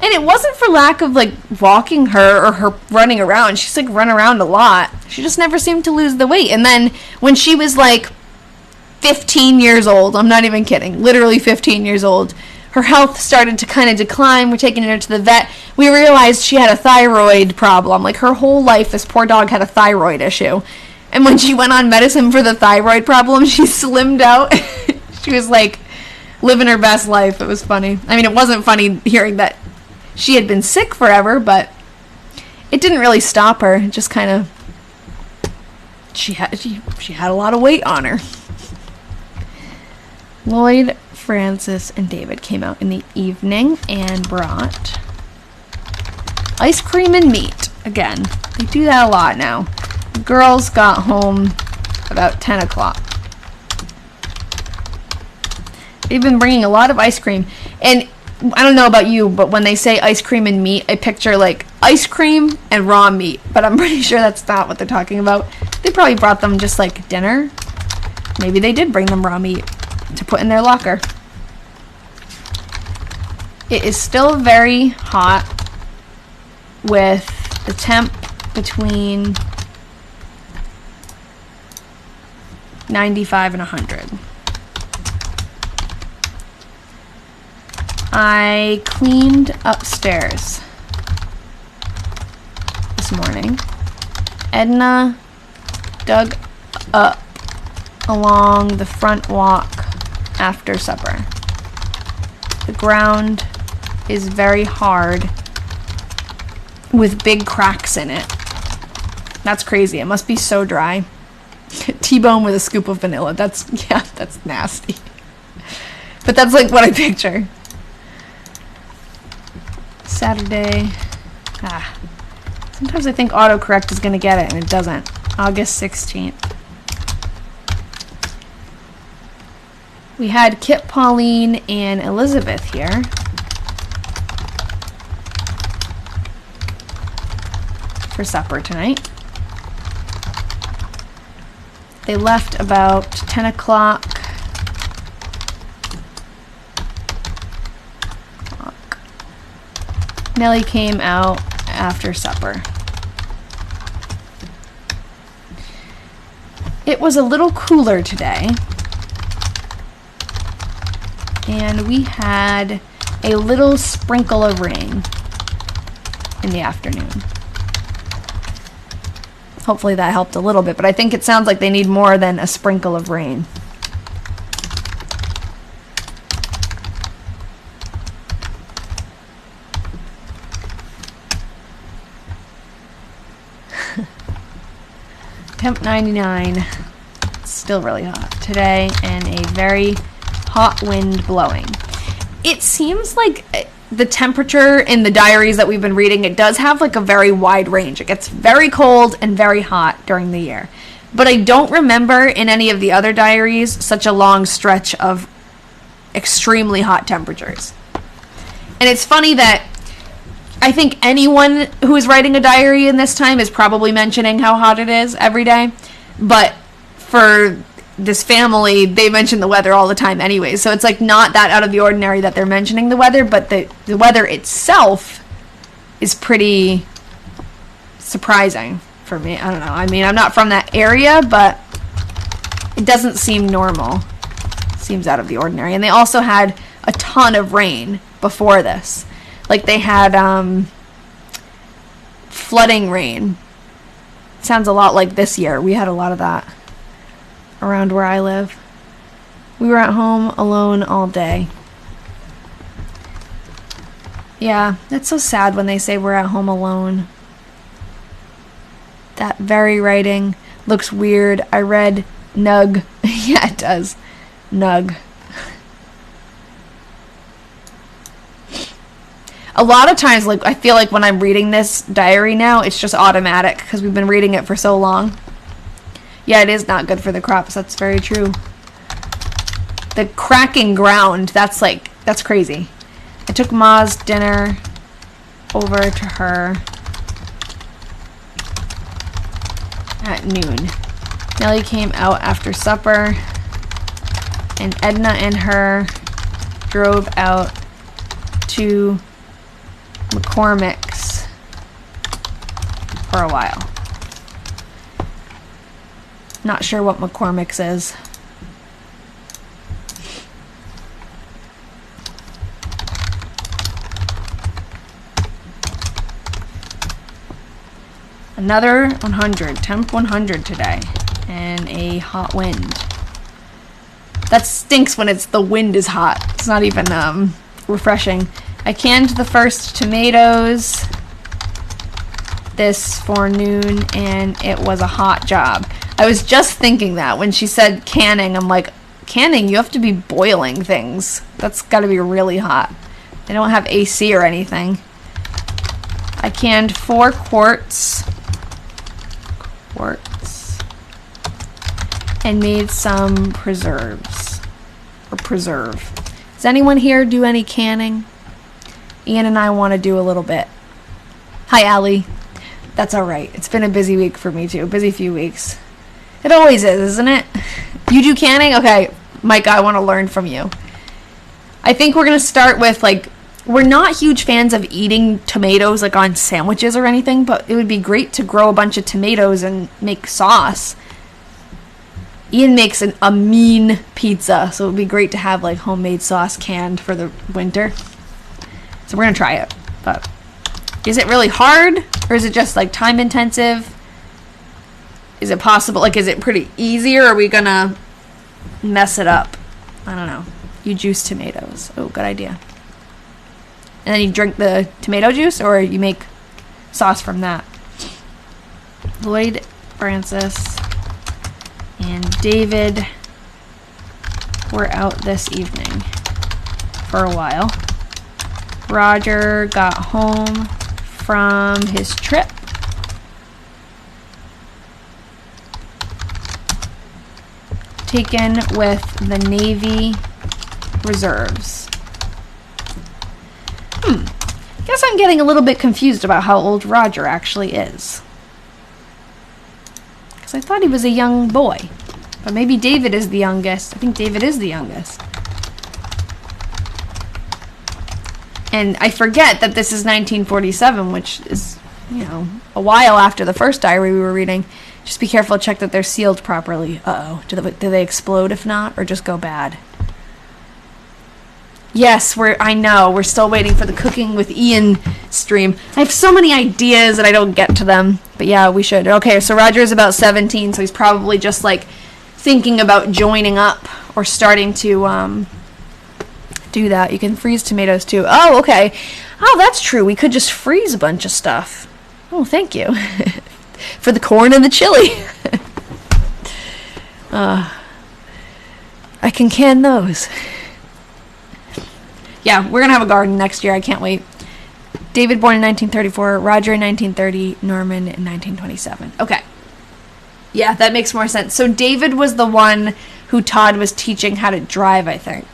And it wasn't for lack of like walking her or her running around. She's like run around a lot. She just never seemed to lose the weight. And then when she was like 15 years old, I'm not even kidding, literally 15 years old, her health started to kind of decline. We're taking her to the vet. We realized she had a thyroid problem. Like her whole life, this poor dog had a thyroid issue. And when she went on medicine for the thyroid problem, she slimmed out. She was like living her best life. It was funny. I mean, it wasn't funny hearing that she had been sick forever, but it didn't really stop her. It just kind of, she had a lot of weight on her. Lloyd, Francis, and David came out in the evening and brought ice cream and meat. Again, they do that a lot now. The girls got home about 10 o'clock. They've been bringing a lot of ice cream, and I don't know about you, but when they say ice cream and meat, I picture like ice cream and raw meat, but I'm pretty sure that's not what they're talking about. They probably brought them just like dinner. Maybe they did bring them raw meat to put in their locker. It is still very hot with the temp between 95 and 100. I cleaned upstairs this morning. Edna dug up along the front walk after supper. The ground is very hard with big cracks in it. That's crazy. It must be so dry. T-bone with a scoop of vanilla. That's nasty. But that's like what I picture. Saturday. Sometimes I think autocorrect is going to get it, and it doesn't. August 16th. We had Kit, Pauline, and Elizabeth here. For supper tonight. They left about 10 o'clock. Nellie came out after supper. It was a little cooler today, and we had a little sprinkle of rain in the afternoon. Hopefully that helped a little bit, but I think it sounds like they need more than a sprinkle of rain. Temp 99. It's still really hot today, and a very hot wind blowing. It seems like the temperature in the diaries that we've been reading, it does have like a very wide range. It gets very cold and very hot during the year. But I don't remember in any of the other diaries such a long stretch of extremely hot temperatures. And it's funny that I think anyone who is writing a diary in this time is probably mentioning how hot it is every day. But for this family, they mention the weather all the time anyway. So it's like not that out of the ordinary that they're mentioning the weather, but the weather itself is pretty surprising for me. I don't know. I mean, I'm not from that area, but it doesn't seem normal. It seems out of the ordinary. And they also had a ton of rain before this. Like they had flooding rain. Sounds a lot like this year. We had a lot of that around where I live. We were at home alone all day. Yeah, that's so sad when they say we're at home alone. That very writing looks weird. I read nug. Yeah, it does. Nug. A lot of times, like, I feel like when I'm reading this diary now, it's just automatic because we've been reading it for so long. Yeah, it is not good for the crops. That's very true. The cracking ground, that's crazy. I took Ma's dinner over to her at noon. Nellie came out after supper, and Edna and her drove out to McCormick's for a while. Not sure what McCormick's is. Another 100, temp 100 today, and a hot wind. That stinks when the wind is hot. It's not even refreshing. I canned the first tomatoes this forenoon, and it was a hot job. I was just thinking that when she said canning, I'm like, canning, you have to be boiling things. That's got to be really hot. They don't have AC or anything. I canned 4 quarts and made some preserves, or preserve. Does anyone here do any canning? Ian and I want to do a little bit. Hi, Allie. That's all right. It's been a busy week for me too. Busy few weeks. It always is, isn't it? You do canning? Okay, Mike, I want to learn from you. I think we're going to start with, like, we're not huge fans of eating tomatoes, like, on sandwiches or anything, but it would be great to grow a bunch of tomatoes and make sauce. Ian makes a mean pizza, so it would be great to have, like, homemade sauce canned for the winter. So we're going to try it. But is it really hard, or is it just, like, time intensive? Is it possible? Like, is it pretty easy, or are we going to mess it up? I don't know. You juice tomatoes. Oh, good idea. And then you drink the tomato juice, or you make sauce from that. Lloyd, Francis, and David were out this evening for a while. Roger got home from his trip. Taken with the Navy Reserves. Guess I'm getting a little bit confused about how old Roger actually is. Because I thought he was a young boy. But maybe David is the youngest. I think David is the youngest. And I forget that this is 1947, which is, you know, a while after the first diary we were reading. Just be careful, check that they're sealed properly. Uh-oh. Do they explode if not, or just go bad? Yes, I know. We're still waiting for the Cooking with Ian stream. I have so many ideas and I don't get to them. But yeah, we should. Okay, so Roger's about 17, so he's probably just, like, thinking about joining up or starting to do that. You can freeze tomatoes too. Oh, okay. Oh, that's true. We could just freeze a bunch of stuff. Oh, thank you. For the corn and the chili. I can can those. Yeah, we're going to have a garden next year. I can't wait. David born in 1934, Roger in 1930, Norman in 1927. Okay. Yeah, that makes more sense. So David was the one who Todd was teaching how to drive, I think.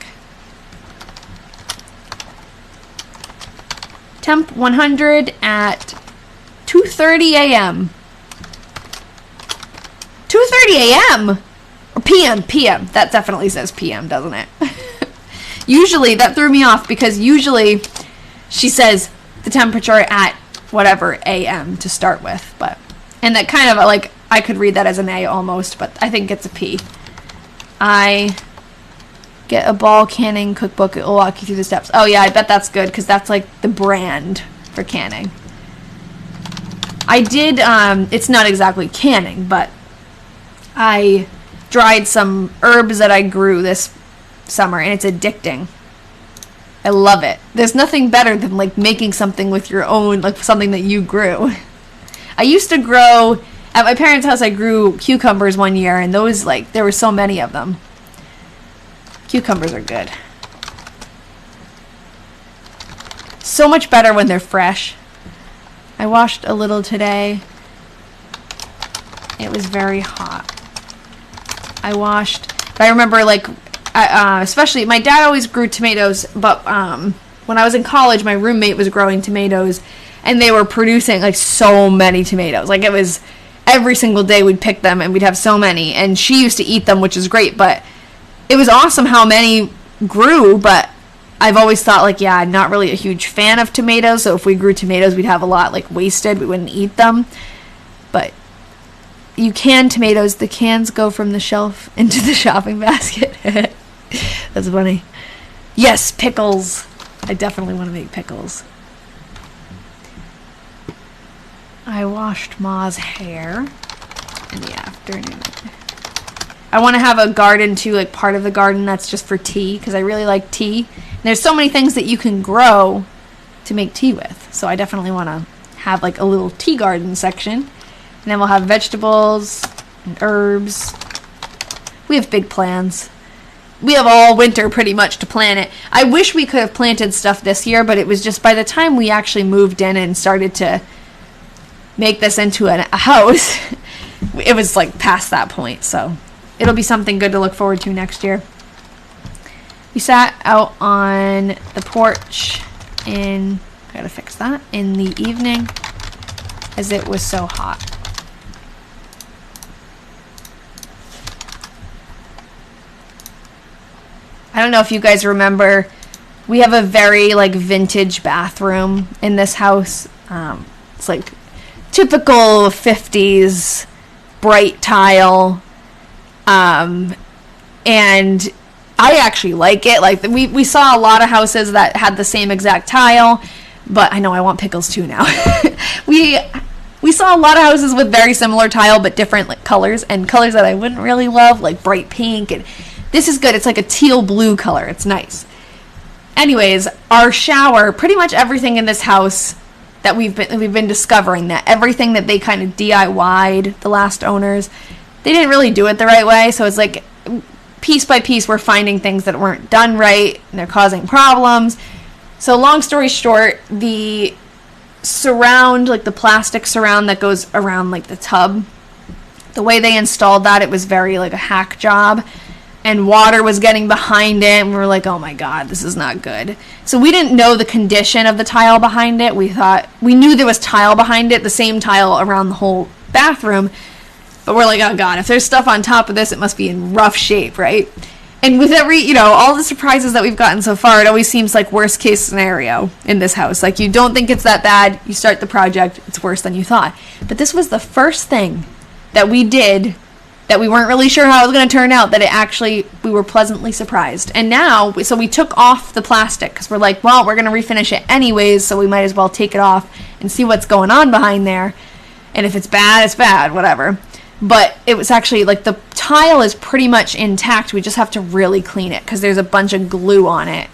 Temp 100 at 2:30 a.m. 2:30 a.m. Or p.m. p.m. That definitely says p.m., doesn't it? Usually, that threw me off because usually she says the temperature at whatever a.m. to start with, and that kind of, like, I could read that as an A almost, but I think it's a P. I get a ball canning cookbook. It will walk you through the steps. Oh yeah, I bet that's good because that's, like, the brand for canning. I did, it's not exactly canning, but I dried some herbs that I grew this summer, and it's addicting. I love it. There's nothing better than, like, making something with your own, like, something that you grew. I used to grow At my parents' house, I grew cucumbers one year, and those, like, there were so many of them. Cucumbers are good. So much better when they're fresh. I washed a little today. It was very hot. But I remember, like, especially, my dad always grew tomatoes, but when I was in college, my roommate was growing tomatoes, and they were producing, like, so many tomatoes. Like, it was every single day we'd pick them, and we'd have so many, and she used to eat them, which is great, but it was awesome how many grew, but I've always thought, like, yeah, I'm not really a huge fan of tomatoes, so if we grew tomatoes, we'd have a lot, like, wasted. We wouldn't eat them, but you can tomatoes. The cans go from the shelf into the shopping basket. That's funny. Yes, pickles. I definitely want to make pickles. I washed Ma's hair in the afternoon. I want to have a garden too, like part of the garden that's just for tea, because I really like tea. And there's so many things that you can grow to make tea with. So I definitely want to have like a little tea garden section. And then we'll have vegetables and herbs. We have big plans. We have all winter pretty much to plan it. I wish we could have planted stuff this year, but it was just by the time we actually moved in and started to make this into a house, it was like past that point. So it'll be something good to look forward to next year. We sat out on the porch I gotta fix that, in the evening as it was so hot. I don't know if you guys remember, we have a very like vintage bathroom in this house. It's like typical 50s bright tile. And I actually like it. Like we saw a lot of houses that had the same exact tile, but I know I want pickles too now. We saw a lot of houses with very similar tile but different like colors, and colors that I wouldn't really love, like bright pink, and this is good. It's like a teal blue color. It's nice. Anyways, our shower, pretty much everything in this house that we've been discovering, that everything that they kind of DIY'd, the last owners, they didn't really do it the right way. So it's like piece by piece we're finding things that weren't done right and they're causing problems. So long story short, the surround, like the plastic surround that goes around like the tub, the way they installed that, it was very like a hack job. And water was getting behind it, and we were like, oh my god, this is not good. So we didn't know the condition of the tile behind it. We knew there was tile behind it, the same tile around the whole bathroom, but we're like, oh god, if there's stuff on top of this, it must be in rough shape, right? And with every, all the surprises that we've gotten so far, it always seems like worst case scenario in this house. Like, you don't think it's that bad, you start the project, it's worse than you thought. But this was the first thing that we did that we weren't really sure how it was going to turn out, that we were pleasantly surprised. And now, so we took off the plastic, because we're like, well, we're going to refinish it anyways, so we might as well take it off and see what's going on behind there. And if it's bad, it's bad, whatever. But it was actually, like, the tile is pretty much intact. We just have to really clean it, because there's a bunch of glue on it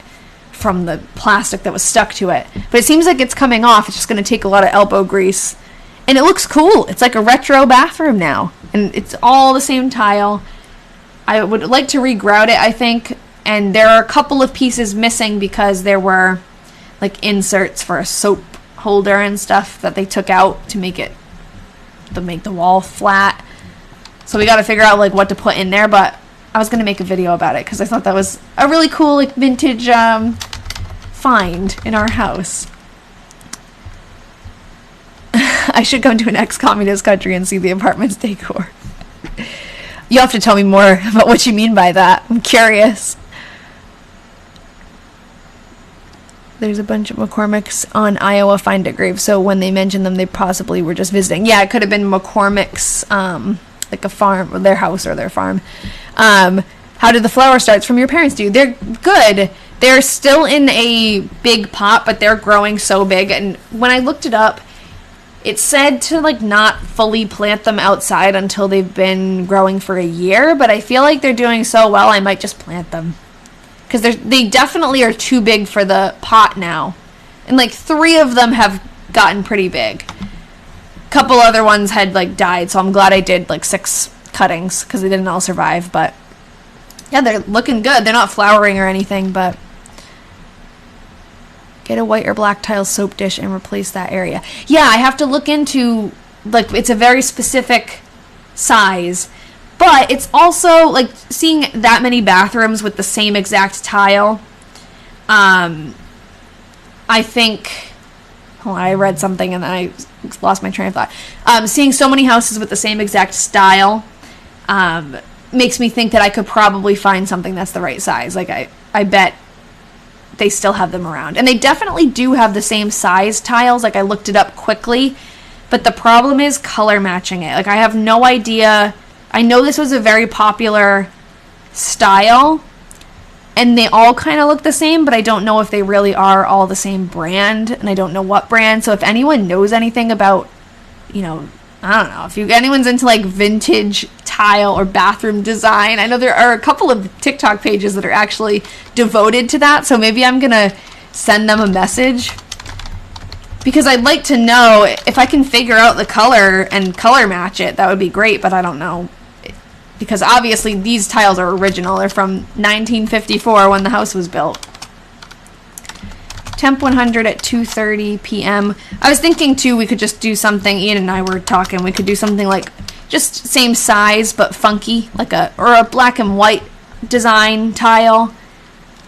from the plastic that was stuck to it. But it seems like it's coming off. It's just going to take a lot of elbow grease. And it looks cool. It's like a retro bathroom now. And it's all the same tile. I would like to regrout it, I think. And there are a couple of pieces missing because there were like inserts for a soap holder and stuff that they took out to make the wall flat. So we got to figure out like what to put in there. But I was going to make a video about it because I thought that was a really cool like vintage find in our house. I should come to an ex-communist country and see the apartment's decor. You have to tell me more about what you mean by that. I'm curious. There's a bunch of McCormick's on Iowa Find a Grave, so when they mentioned them, they possibly were just visiting. Yeah, it could have been McCormick's, like a farm, or their house or their farm. How did the flower starts from your parents do? They're good. They're still in a big pot, but they're growing so big. And when I looked it up, it said to like not fully plant them outside until they've been growing for a year, but I feel like they're doing so well I might just plant them. Because they definitely are too big for the pot now. And like 3 of them have gotten pretty big. couple other ones had like died, so I'm glad I did like 6 cuttings because they didn't all survive. But yeah, they're looking good. They're not flowering or anything, but get a white or black tile soap dish and replace that area. Yeah, I have to look into, like, it's a very specific size, but it's also like seeing that many bathrooms with the same exact tile. I think, hold on, I read something and then I lost my train of thought. Seeing so many houses with the same exact style makes me think that I could probably find something that's the right size. Like, I bet they still have them around. And they definitely do have the same size tiles. Like, I looked it up quickly. But the problem is color matching it. Like, I have no idea. I know this was a very popular style, and they all kind of look the same, but I don't know if they really are all the same brand, and I don't know what brand. So if anyone knows anything about, you know, I don't know, if anyone's into like vintage tile or bathroom design, I know there are a couple of TikTok pages that are actually devoted to that, so maybe I'm gonna send them a message, because I'd like to know if I can figure out the color and color match it. That would be great, but I don't know, because obviously these tiles are original. They're from 1954 when the house was built. Temp 100 at 2:30 p.m. I was thinking too, we could just do something, Ian and I were talking, we could do something like just same size but funky, like a black and white design tile,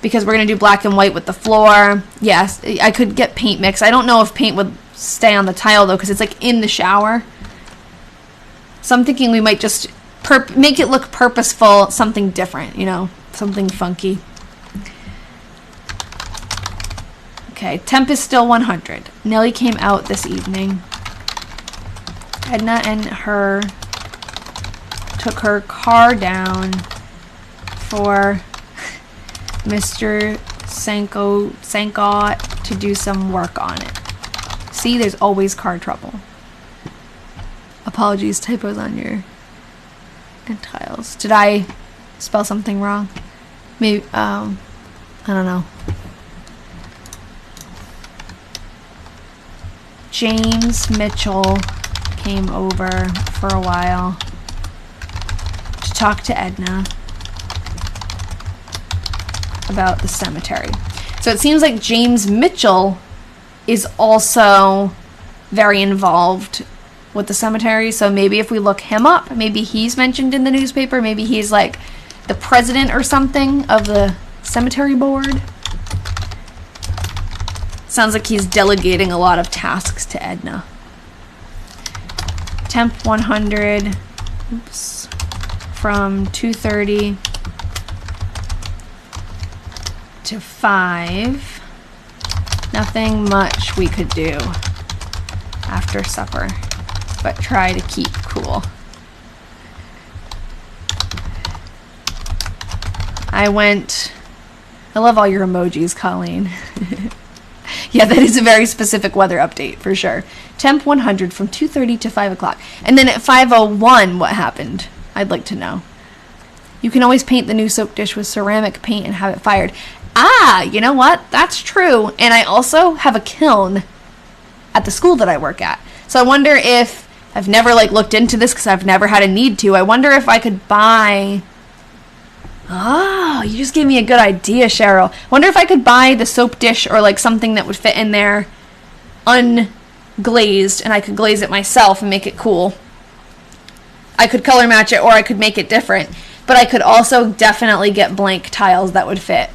because we're going to do black and white with the floor. Yes, I could get paint mix. I don't know if paint would stay on the tile though, because it's like in the shower. So I'm thinking we might just make it look purposeful, something different, you know, something funky. Okay, temp is still 100. Nellie came out this evening. Edna and her took her car down for Mr. Sankot to do some work on it. See, there's always car trouble. Apologies, typos on your tiles. Did I spell something wrong? Maybe, I don't know. James Mitchell came over for a while to talk to Edna about the cemetery. So it seems like James Mitchell is also very involved with the cemetery. So maybe if we look him up, maybe he's mentioned in the newspaper. Maybe he's like the president or something of the cemetery board. Sounds like he's delegating a lot of tasks to Edna. Temp 100, oops, from 2:30 to 5. Nothing much we could do after supper, but try to keep cool. I love all your emojis, Colleen. Yeah, that is a very specific weather update, for sure. Temp 100 from 2:30 to 5 o'clock. And then at 5:01, what happened? I'd like to know. You can always paint the new soap dish with ceramic paint and have it fired. Ah, you know what? That's true. And I also have a kiln at the school that I work at. So I wonder if, I've never like looked into this because I've never had a need to. I wonder if I could buy... Oh, you just gave me a good idea, Cheryl. I wonder if I could buy the soap dish or like something that would fit in there unglazed, and I could glaze it myself and make it cool. I could color match it, or I could make it different. But I could also definitely get blank tiles that would fit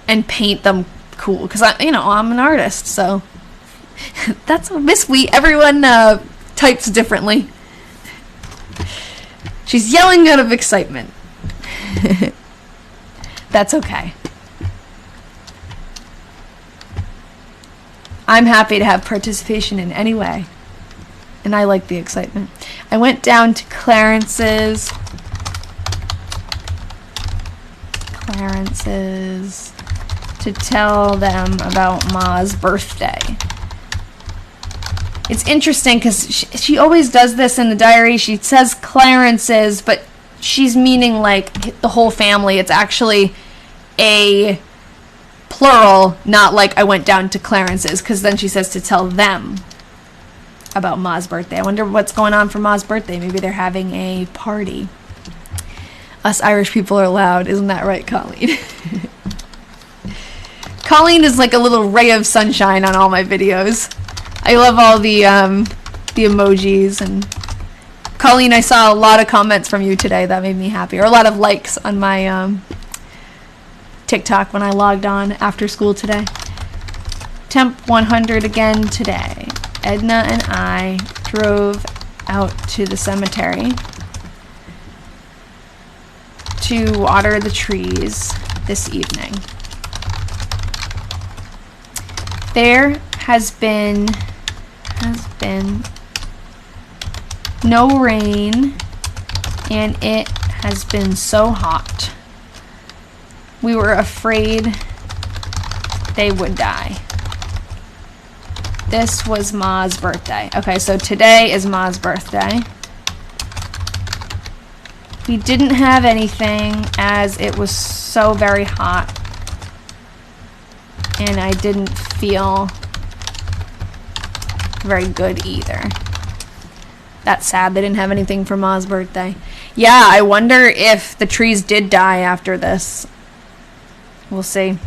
and paint them cool, because I'm an artist, so that's Miss Wheat. Everyone types differently. She's yelling out of excitement. That's okay. I'm happy to have participation in any way, and I like the excitement. I went down to Clarence's to tell them about Ma's birthday. It's interesting because she always does this in the diary. She says Clarence's, but she's meaning like the whole family. It's actually a plural, not like I went down to Clarence's, because then she says to tell them. about Ma's birthday. I wonder what's going on for Ma's birthday. Maybe they're having a party. Us Irish people are loud. Isn't that right, Colleen? Colleen is like a little ray of sunshine on all my videos. I love all the emojis. And Colleen, I saw a lot of comments from you today. That made me happy. Or a lot of likes on my TikTok when I logged on after school today. Temp 100 again today. Edna and I drove out to the cemetery to water the trees this evening. There has been no rain, and it has been so hot. We were afraid they would die. This was Ma's birthday. Okay, so today is Ma's birthday. We didn't have anything as it was so very hot, and I didn't feel very good either. That's sad they didn't have anything for Ma's birthday. Yeah, I wonder if the trees did die after this. We'll see.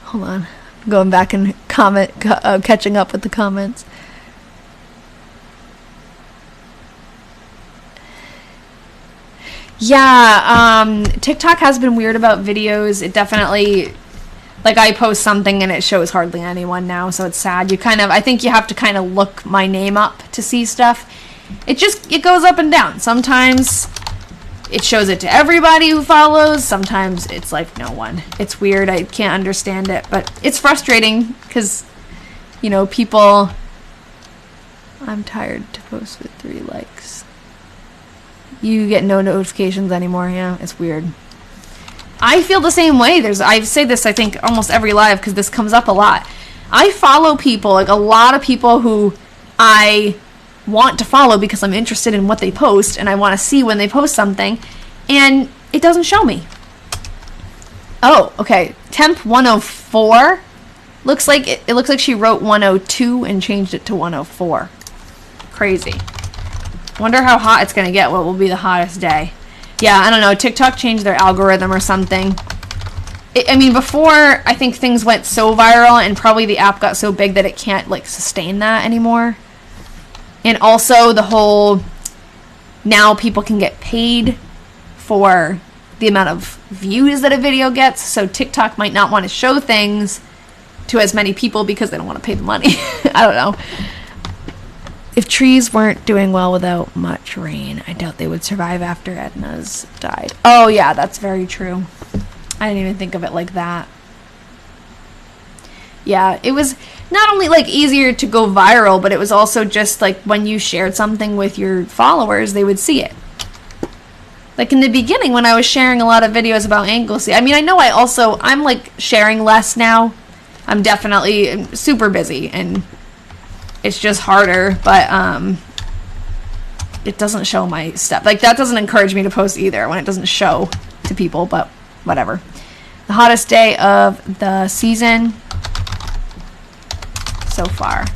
Hold on. I'm going back and catching up with the comments. Yeah, TikTok has been weird about videos. It definitely, like, I post something and it shows hardly anyone now, so it's sad. I think you have to kind of look my name up to see stuff. It goes up and down. Sometimes it shows it to everybody who follows. Sometimes it's like no one. It's weird. I can't understand it, but it's frustrating because, you know, people... I'm tired to post with 3 likes. You get no notifications anymore. Yeah, it's weird. I feel the same way. I say this, I think, almost every live because this comes up a lot. I follow people, like a lot of people who I want to follow because I'm interested in what they post and I want to see when they post something, and it doesn't show me. Oh, okay. Temp 104 looks like it looks like she wrote 102 and changed it to 104. Crazy. Wonder how hot it's gonna get. What will be the hottest day? Yeah, I don't know. TikTok changed their algorithm or something. I mean, before, I think things went so viral and probably the app got so big that it can't, like, sustain that anymore. And also the whole, now people can get paid for the amount of views that a video gets. So TikTok might not want to show things to as many people because they don't want to pay the money. I don't know. If trees weren't doing well without much rain, I doubt they would survive after Edna's died. Oh yeah, that's very true. I didn't even think of it like that. Yeah, it was not only like easier to go viral, but it was also just like when you shared something with your followers, they would see it. Like in the beginning when I was sharing a lot of videos about Anglesey, I mean, I know I'm like sharing less now. I'm definitely super busy and it's just harder, but it doesn't show my stuff. Like that doesn't encourage me to post either when it doesn't show to people, but whatever. The hottest day of the season so far.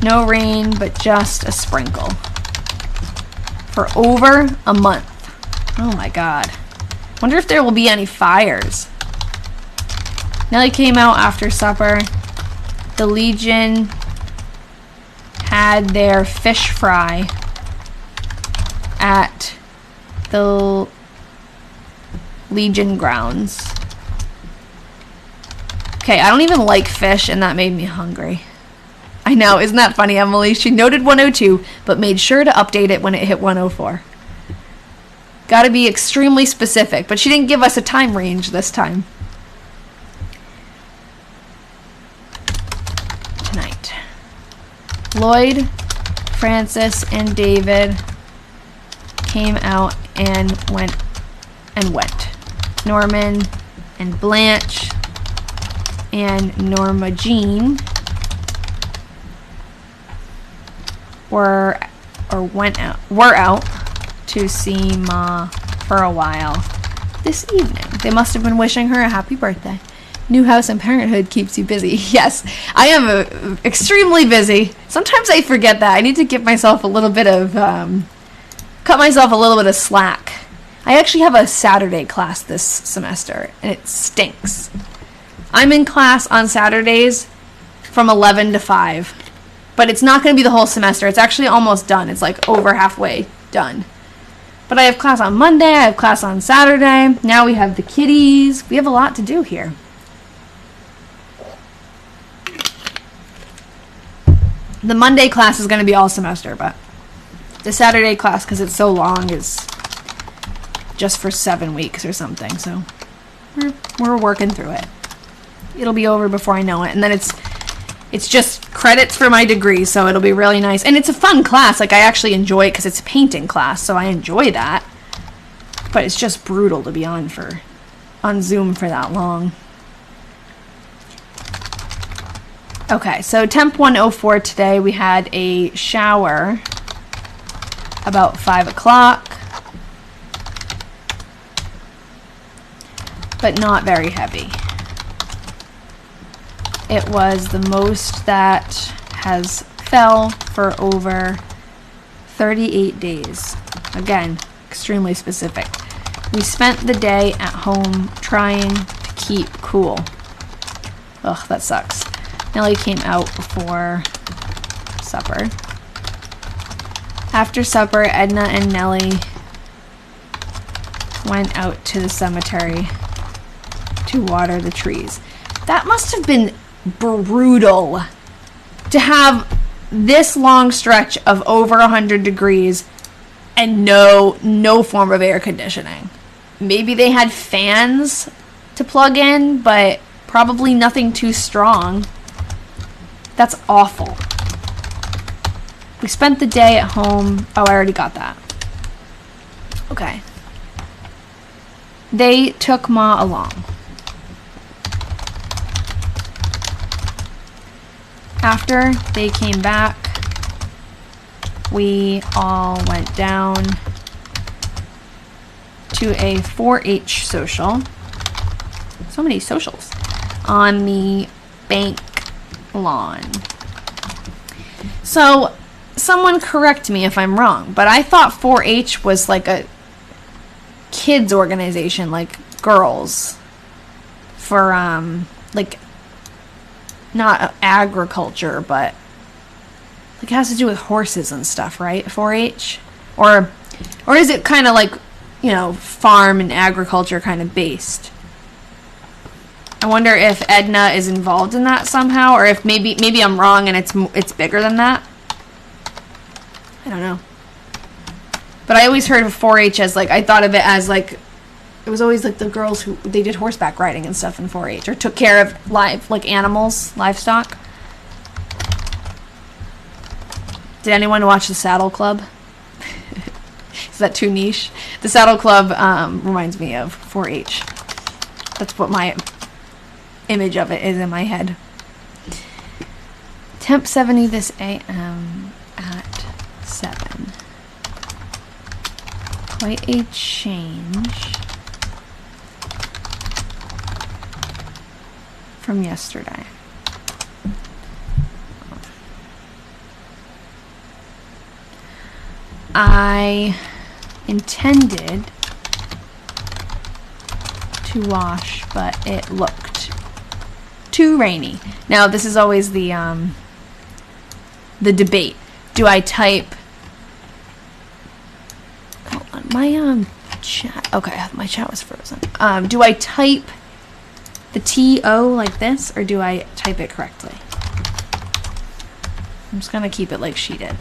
No rain, but just a sprinkle. For over a month. Oh my god. Wonder if there will be any fires. Nellie came out after supper. The Legion had their fish fry at the Legion grounds. Okay, I don't even like fish, and that made me hungry. I know, isn't that funny, Emily? She noted 102, but made sure to update it when it hit 104. Gotta be extremely specific, but she didn't give us a time range this time. Tonight. Lloyd, Francis, and David came out and went. Norman and Blanche and Norma Jean were out to see Ma for a while this evening. They must have been wishing her a happy birthday. New house and parenthood keeps you busy. Yes, I am extremely busy. Sometimes I forget that. I need to give myself a little bit of, cut myself a little bit of slack. I actually have a Saturday class this semester, and it stinks. I'm in class on Saturdays from 11 to 5. But it's not going to be the whole semester. It's actually almost done. It's like over halfway done. But I have class on Monday. I have class on Saturday. Now we have the kiddies. We have a lot to do here. The Monday class is going to be all semester, but the Saturday class, because it's so long, is just for 7 weeks or something. So we're working through it. It'll be over before I know it. And then it's just credits for my degree, so it'll be really nice. And it's a fun class. Like, I actually enjoy it because it's a painting class, so I enjoy that. But it's just brutal to be on Zoom for that long. Okay, so temp 104 today. We had a shower about 5 o'clock, but not very heavy. It was the most that has fell for over 38 days. Again, extremely specific. We spent the day at home trying to keep cool. Ugh, that sucks. Nellie came out before supper. After supper, Edna and Nellie went out to the cemetery to water the trees. That must have been brutal to have this long stretch of over 100 degrees and no form of air conditioning. Maybe they had fans to plug in, but probably nothing too strong. That's awful. We spent the day at home. Oh, I already got that. Okay. They took Ma along. After they came back, we all went down to a 4-H social. So many socials. On the bank lawn. So, someone correct me if I'm wrong, but I thought 4-H was like a kids organization, like girls, for like not agriculture, but like it has to do with horses and stuff, right? 4-H, or is it kind of like, you know, farm and agriculture kind of based? I wonder if Edna is involved in that somehow, or if maybe I'm wrong and it's bigger than that. I don't know. But I always heard of 4-H as like, I thought of it as like, it was always like the girls who, they did horseback riding and stuff in 4-H, or took care of animals, livestock. Did anyone watch the Saddle Club? Is that too niche? The Saddle Club reminds me of 4-H. That's what my image of it is in my head. Temp 70 this AM at 7. Quite a change from yesterday. I intended to wash, but it looked too rainy. Now, this is always the debate. Do I type? Hold on, my chat. Okay, my chat was frozen. Do I type the TO like this, or do I type it correctly? I'm just gonna keep it like she did.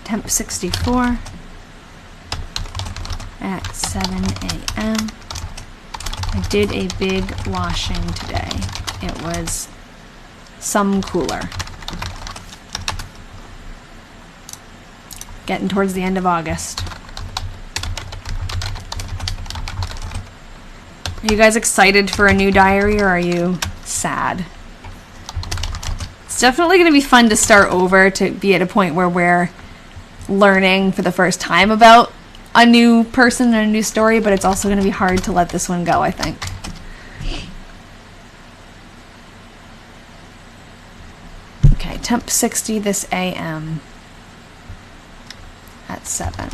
Temp 64 at 7 a.m. I did a big washing today. It was some cooler. Getting towards the end of August. Are you guys excited for a new diary, or are you sad? It's definitely going to be fun to start over, to be at a point where we're learning for the first time about a new person and a new story, but it's also going to be hard to let this one go, I think. Okay, temp 60 this AM at 7.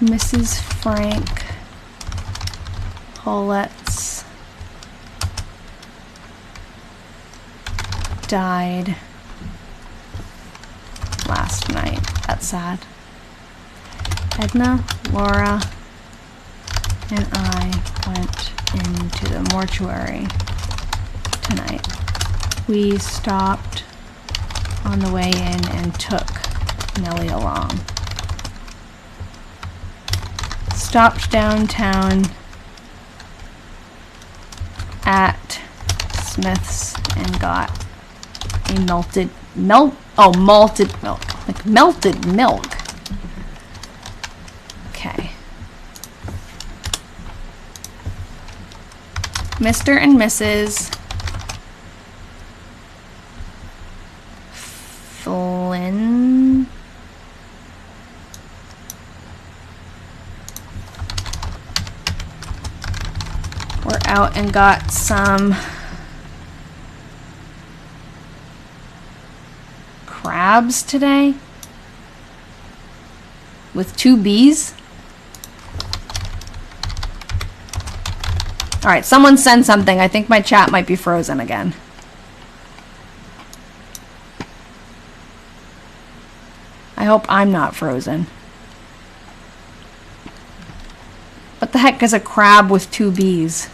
Mrs. Frank Hollett's died last night. That's sad. Edna, Laura, and I went into the mortuary tonight. We stopped on the way in and took Nellie along. Stopped downtown at Smith's and got a malted milk. Like melted milk. Okay. Mr. and Mrs. Flynn were out and got some crabs today with 2 B's. All right, someone send something. I think my chat might be frozen again. I hope I'm not frozen. What the heck is a crab with 2 B's?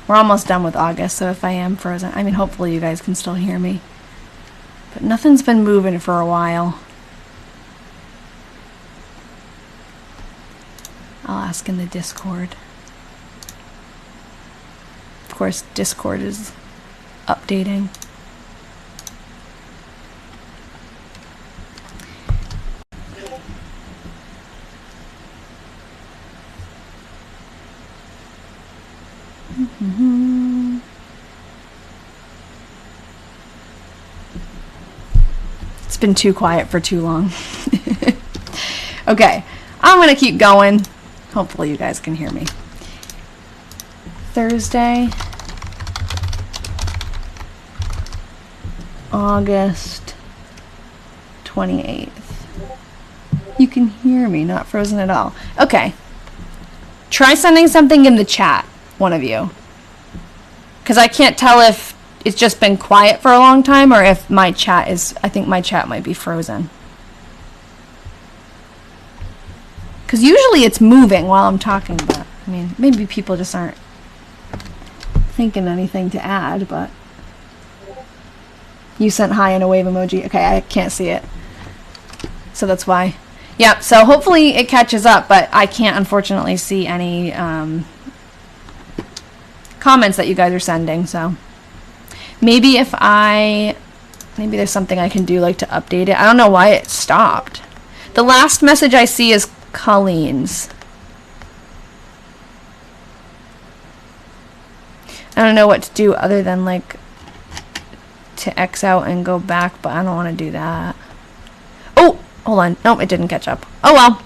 We're almost done with August, so if I am frozen, I mean, hopefully you guys can still hear me. But nothing's been moving for a while. I'll ask in the Discord. Of course, Discord is updating. It's been too quiet for too long. Okay, I'm gonna keep going. Hopefully you guys can hear me. Thursday, August 28th. You can hear me, not frozen at all. Okay. Try sending something in the chat, one of you. Because I can't tell if it's just been quiet for a long time or if my chat is, I think my chat might be frozen. Because usually it's moving while I'm talking, but I mean, maybe people just aren't thinking anything to add, but you sent hi and a wave emoji. Okay, I can't see it. So that's why. Yeah, so hopefully it catches up, but I can't unfortunately see any comments that you guys are sending, so maybe maybe there's something I can do like to update it. I don't know why it stopped. The last message I see is Colleen's. I don't know what to do other than like to X out and go back, but I don't want to do that. Oh, hold on. Nope, it didn't catch up. Oh well.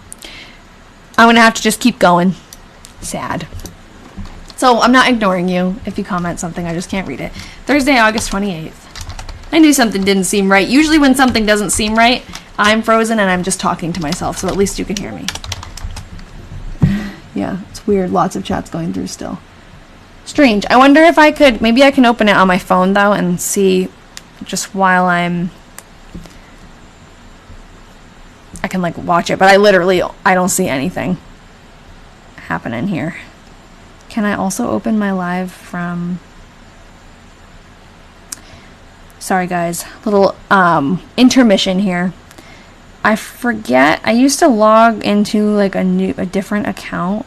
I'm going to have to just keep going. Sad. So I'm not ignoring you if you comment something. I just can't read it. Thursday, August 28th. I knew something didn't seem right. Usually when something doesn't seem right, I'm frozen and I'm just talking to myself, so at least you can hear me. Yeah, it's weird. Lots of chats going through still. Strange. I wonder if I could, maybe I can open it on my phone though and see just while I can like watch it, but I don't see anything happening here. Can I also open my live from, sorry guys, little intermission here. I forget. I used to log into like a different account.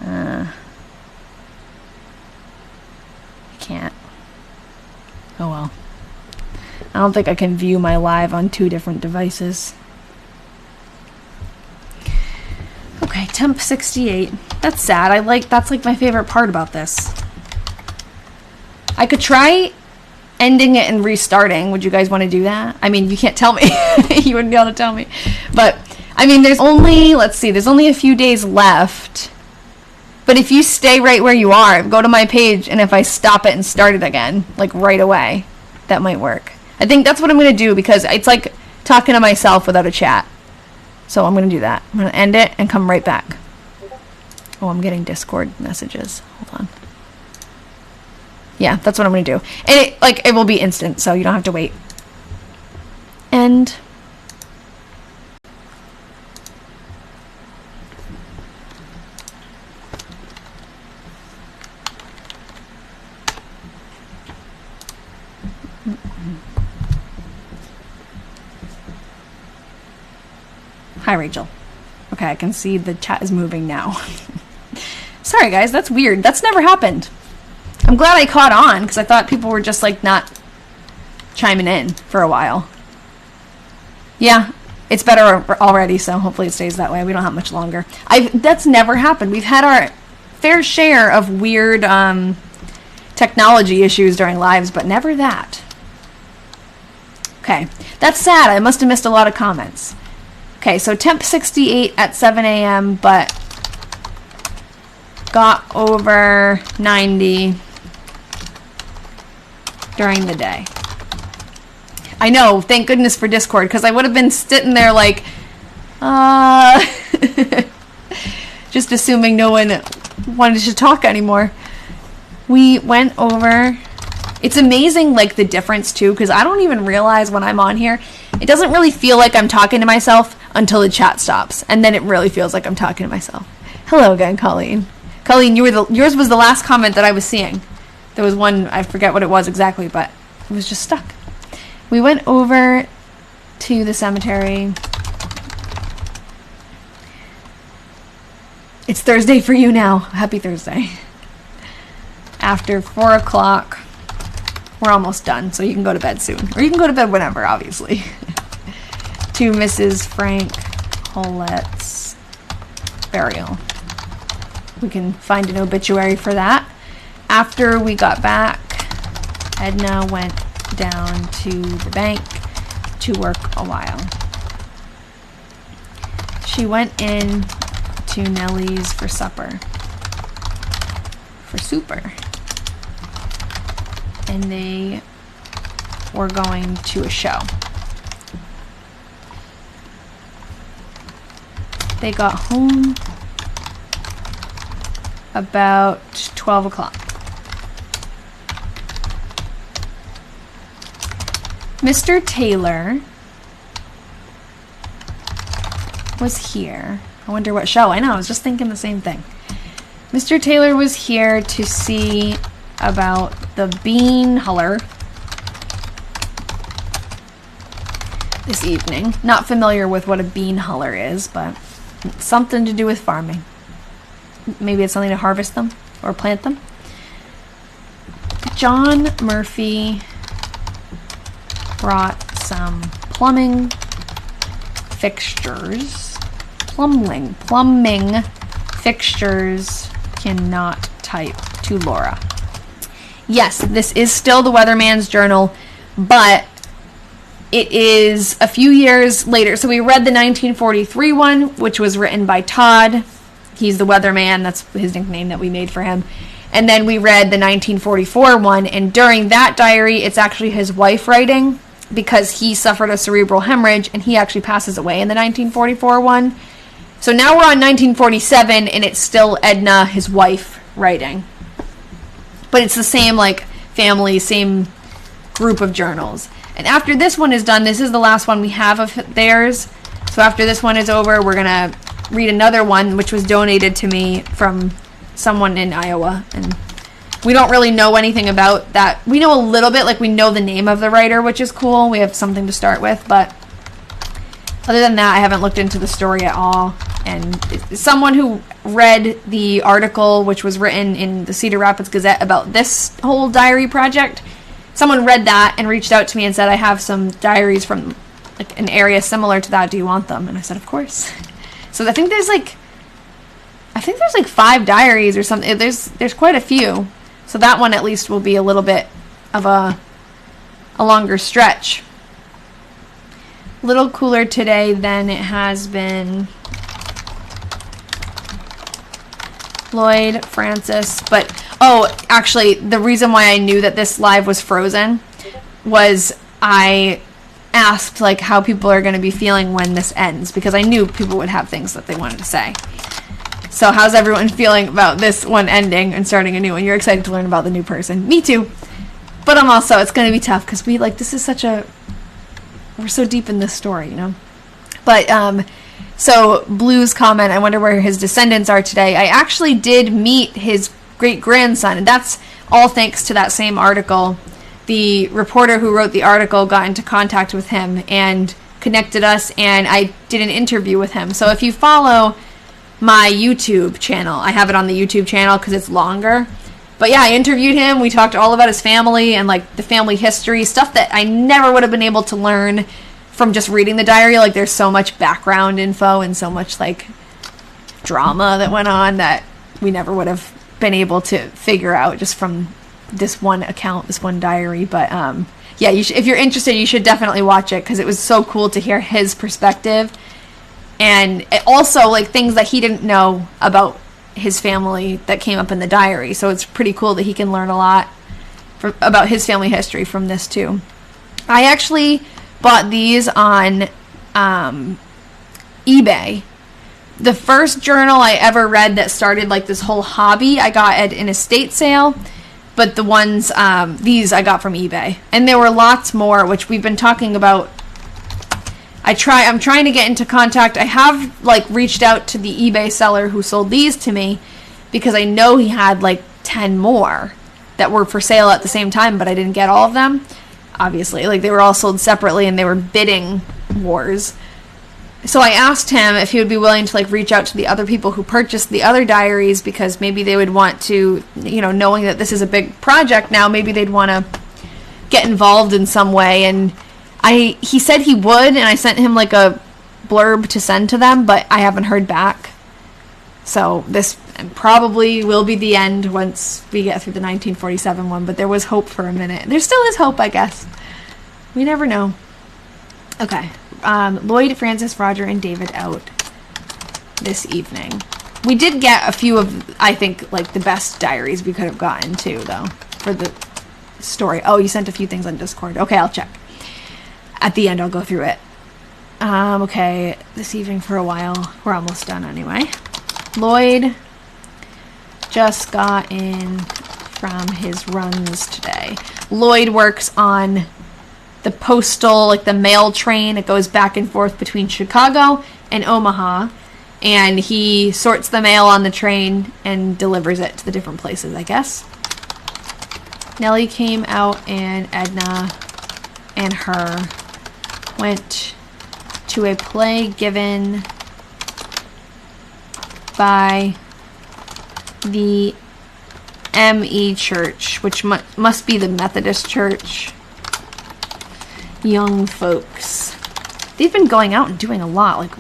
I can't. Oh well. I don't think I can view my live on 2 different devices. Okay, temp 68. That's sad. That's like my favorite part about this. I could try ending it and restarting. Would you guys want to do that? I mean, you can't tell me. You wouldn't be able to tell me. But, I mean, there's only, let's see, there's only a few days left. But if you stay right where you are, go to my page, and if I stop it and start it again, like right away, that might work. I think that's what I'm going to do, because it's like talking to myself without a chat. So I'm going to do that. I'm going to end it and come right back. Oh, I'm getting Discord messages. Hold on. Yeah, that's what I'm going to do. And it will be instant, so you don't have to wait. End. Hi, Rachel. Okay, I can see the chat is moving now. Sorry, guys, that's weird. That's never happened. I'm glad I caught on, because I thought people were just, like, not chiming in for a while. Yeah, it's better already, so hopefully it stays that way. We don't have much longer. That's never happened. We've had our fair share of weird technology issues during lives, but never that. Okay, that's sad. I must have missed a lot of comments. Okay, so temp 68 at 7 a.m., but got over 90 during the day. I know, thank goodness for Discord, because I would have been sitting there like, just assuming no one wanted to talk anymore. We went over, it's amazing, like, the difference, too, because I don't even realize when I'm on here, it doesn't really feel like I'm talking to myself until the chat stops, and then it really feels like I'm talking to myself. Hello again, Colleen. Colleen, yours was the last comment that I was seeing. There was one, I forget what it was exactly, but it was just stuck. We went over to the cemetery. It's Thursday for you now. Happy Thursday. After 4 o'clock, we're almost done, so you can go to bed soon. Or you can go to bed whenever, obviously. To Mrs. Frank Hollett's burial. We can find an obituary for that. After we got back, Edna went down to the bank to work a while. She went in to Nellie's for supper. For super. And they were going to a show. They got home about 12 o'clock. Mr. Taylor was here. I wonder what show. I know, I was just thinking the same thing. Mr. Taylor was here to see about the bean huller this evening. Not familiar with what a bean huller is, but it's something to do with farming. Maybe it's something to harvest them or plant them. John Murphy brought some plumbing fixtures. Plumbing fixtures. Cannot type to Laura. Yes, this is still the Weatherman's Journal, but it is a few years later. So we read the 1943 one, which was written by Todd. He's the Weatherman. That's his nickname that we made for him. And then we read the 1944 one, and during that diary, it's actually his wife writing, because he suffered a cerebral hemorrhage, and he actually passes away in the 1944 one. So now we're on 1947, and it's still Edna, his wife, writing. But it's the same, like, family, same group of journals. And after this one is done, this is the last one we have of theirs. So after this one is over, we're going to read another one, which was donated to me from someone in Iowa. And we don't really know anything about that. We know a little bit, like we know the name of the writer, which is cool. We have something to start with, but Other than that, I haven't looked into the story at all. And someone who read the article, which was written in the Cedar Rapids Gazette about this whole diary project, someone read that and reached out to me and said, I have some diaries from like an area similar to that. Do you want them? And I said, of course. So I think there's like 5 diaries or something. There's quite a few. So that one at least will be a little bit of a longer stretch. Little cooler today than it has been. Lloyd, Francis, but actually the reason why I knew that this live was frozen was I asked like how people are going to be feeling when this ends, because I knew people would have things that they wanted to say. So how's everyone feeling about this one ending and starting a new one? You're excited to learn about the new person. Me too. But I'm also, it's going to be tough because we're so deep in this story, you know? But, so Blue's comment, I wonder where his descendants are today. I actually did meet his great-grandson, and that's all thanks to that same article. The reporter who wrote the article got into contact with him and connected us, and I did an interview with him. So if you follow my YouTube channel, I have it on the YouTube channel because it's longer. But yeah, I interviewed him. We talked all about his family and like the family history, stuff that I never would have been able to learn from just reading the diary. Like there's so much background info and so much like drama that went on that we never would have been able to figure out just from this one account, this one diary. But yeah, if you're interested, you should definitely watch it because it was so cool to hear his perspective, and it also like things that he didn't know about his family that came up in the diary. So it's pretty cool that he can learn a lot about his family history from this too. I actually bought these on eBay. The first journal I ever read that started like this whole hobby, I got at an estate sale. But the ones, these I got from eBay. And there were lots more, which we've been talking about. I'm trying to get into contact. I have like reached out to the eBay seller who sold these to me because I know he had like 10 more that were for sale at the same time, but I didn't get all of them. Obviously, like they were all sold separately and they were bidding wars. So I asked him if he would be willing to like reach out to the other people who purchased the other diaries, because maybe they would want to, you know, knowing that this is a big project now, maybe they'd want to get involved in some way. And he said he would, and I sent him like a blurb to send to them, but I haven't heard back. So this probably will be the end once we get through the 1947 one, but there was hope for a minute. There still is hope, I guess. We never know. Okay. Lloyd, Francis, Roger, and David out this evening. We did get a few of, I think, like the best diaries we could have gotten too, though, for the story. Oh, you sent a few things on Discord. Okay, I'll check. At the end, I'll go through it. Okay, this evening for a while. We're almost done anyway. Lloyd just got in from his runs today. Lloyd works on the postal, like the mail train. It goes back and forth between Chicago and Omaha, and he sorts the mail on the train and delivers it to the different places, I guess. Nellie came out, and Edna and her went to a play given by the M.E. Church, which must be the Methodist Church. Young folks. They've been going out and doing a lot, like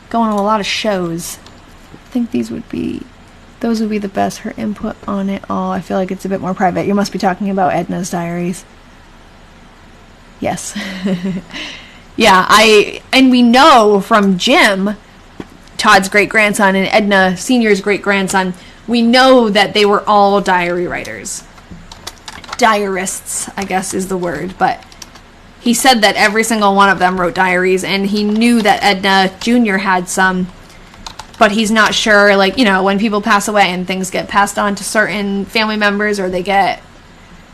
going to a lot of shows. I think those would be the best. Her input on it all. I feel like it's a bit more private. You must be talking about Edna's diaries. Yes. Yeah, and we know from Jim, Todd's great-grandson, and Edna Sr.'s great-grandson, we know that they were all diary writers. Diarists, I guess is the word, but he said that every single one of them wrote diaries, and he knew that Edna Jr. had some, but he's not sure, like, you know, when people pass away and things get passed on to certain family members, or they get,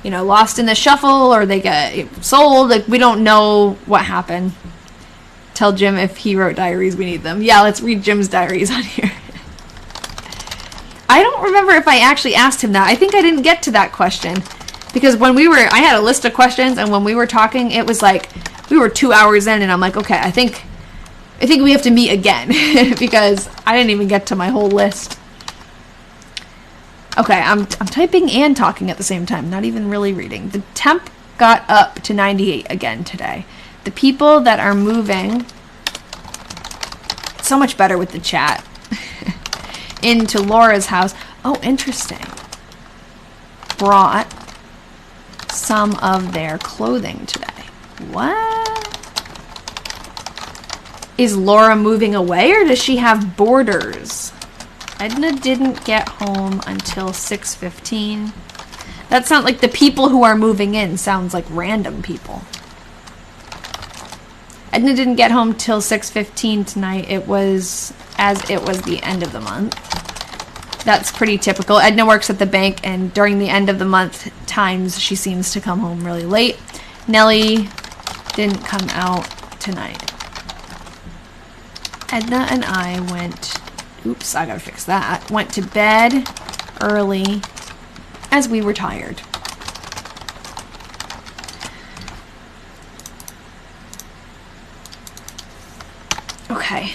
you know, lost in the shuffle, or they get sold, like, we don't know what happened. Tell Jim if he wrote diaries, we need them. Yeah, let's read Jim's diaries on here. I don't remember if I actually asked him that. I think I didn't get to that question. Because I had a list of questions, and when we were talking, it was like, we were 2 hours in, and I'm like, okay, I think I think we have to meet again because I didn't even get to my whole list. Okay, I'm typing and talking at the same time, not even really reading. The temp got up to 98 again today. The people that are moving, so much better with the chat, into Laura's house. Oh, interesting. Brought some of their clothing today. What? Is Laura moving away or does she have boarders? Edna didn't get home until 6:15. That sounds like the people who are moving in sounds like random people. Edna didn't get home till 6:15 tonight. It was the end of the month. That's pretty typical. Edna works at the bank, and during the end of the month times, she seems to come home really late. Nellie didn't come out tonight. Edna and I went to bed early as we were tired. Okay.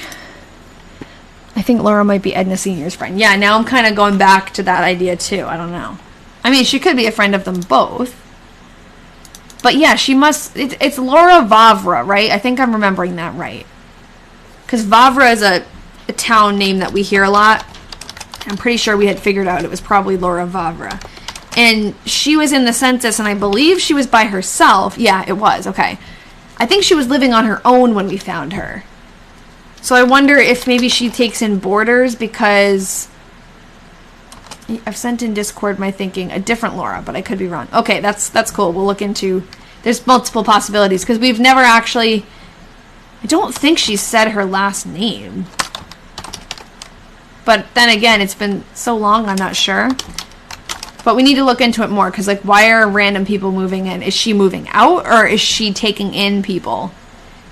I think Laura might be Edna Sr.'s friend. Yeah, now I'm kind of going back to that idea too. I don't know. I mean, she could be a friend of them both. But yeah, she must... It's Laura Vavra, right? I think I'm remembering that right. Because Vavra is a town name that we hear a lot. I'm pretty sure we had figured out it was probably Laura Vavra. And she was in the census, and I believe she was by herself. Yeah, it was. Okay. I think she was living on her own when we found her. So I wonder if maybe she takes in boarders because... I've sent in Discord my thinking a different Laura, but I could be wrong. Okay, that's cool. We'll look into... There's multiple possibilities because we've never actually... I don't think she said her last name. But then again, it's been so long, I'm not sure. But we need to look into it more because, like, why are random people moving in? Is she moving out or is she taking in people?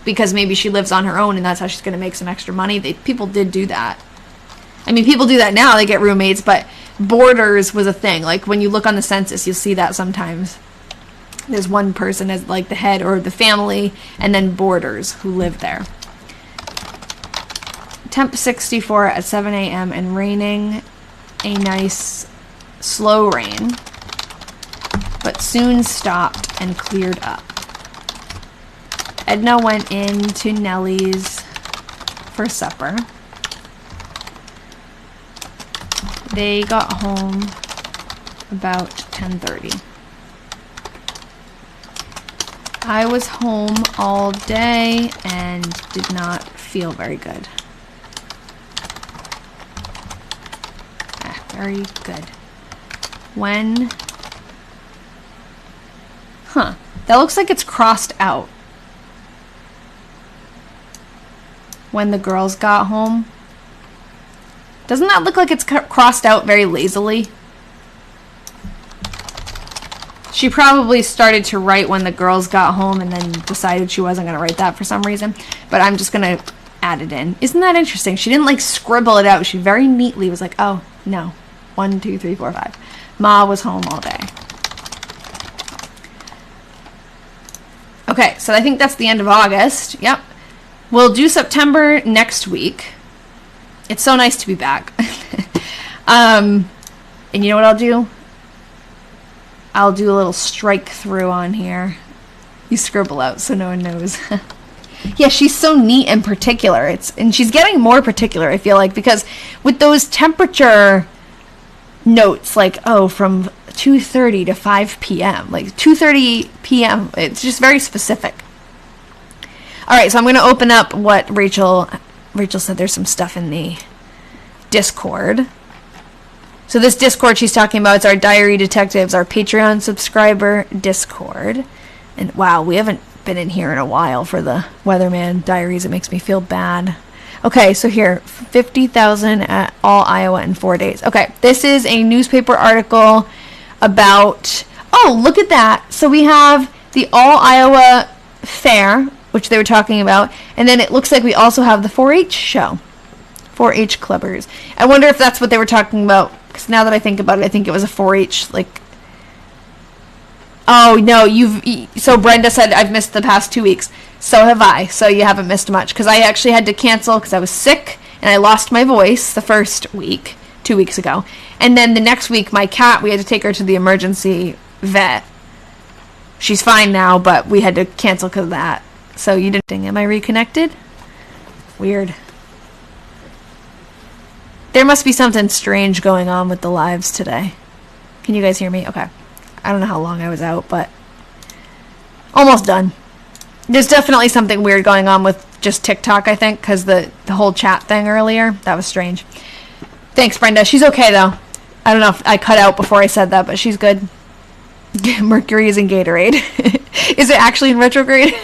Because maybe she lives on her own and that's how she's going to make some extra money. People did do that. I mean, people do that now. They get roommates, but boarders was a thing. Like, when you look on the census, you'll see that sometimes. There's one person as, like, the head or the family, and then boarders who live there. Temp 64 at 7 a.m. and raining. A nice slow rain. But soon stopped and cleared up. Edna went into Nellie's for supper. They got home about 10:30. I was home all day and did not feel very good. Very good. When... Huh. That looks like it's crossed out. When the girls got home. Doesn't that look like it's crossed out very lazily? She probably started to write when the girls got home and then decided she wasn't going to write that for some reason. But I'm just going to add it in. Isn't that interesting? She didn't, like, scribble it out. She very neatly was like, oh, no. 1, 2, 3, 4, 5. Ma was home all day. Okay, so I think that's the end of August. Yep. We'll do September next week. It's so nice to be back. And you know what I'll do? I'll do a little strike through on here. You scribble out so no one knows. Yeah, she's so neat and particular. And she's getting more particular, I feel like, because with those temperature notes, like, oh, from 2:30 to 5 p.m., like 2:30 p.m., it's just very specific. All right, so I'm going to open up what Rachel said. There's some stuff in the Discord. So this Discord she's talking about is our Diary Detectives, our Patreon subscriber Discord. And wow, we haven't been in here in a while for the Weatherman Diaries. It makes me feel bad. Okay, so here, 50,000 at all Iowa in 4 days. Okay, this is a newspaper article about, oh, look at that. So we have the All Iowa Fair, which they were talking about, and then it looks like we also have the 4-H show. 4-H clubbers. I wonder if that's what they were talking about, because now that I think about it, I think it was a 4-H, like, Oh, no, so Brenda said I've missed the past 2 weeks. So have I. So you haven't missed much. Because I actually had to cancel because I was sick and I lost my voice the first week, 2 weeks ago. And then the next week, my cat, we had to take her to the emergency vet. She's fine now, but we had to cancel because of that. So you didn't. Am I reconnected? Weird. There must be something strange going on with the lives today. Can you guys hear me? Okay. I don't know how long I was out, but almost done. There's definitely something weird going on with just TikTok, I think, because the whole chat thing earlier, that was strange. Thanks, Brenda. She's okay, though. I don't know if I cut out before I said that, but she's good. Mercury is in Gatorade. Is it actually in retrograde?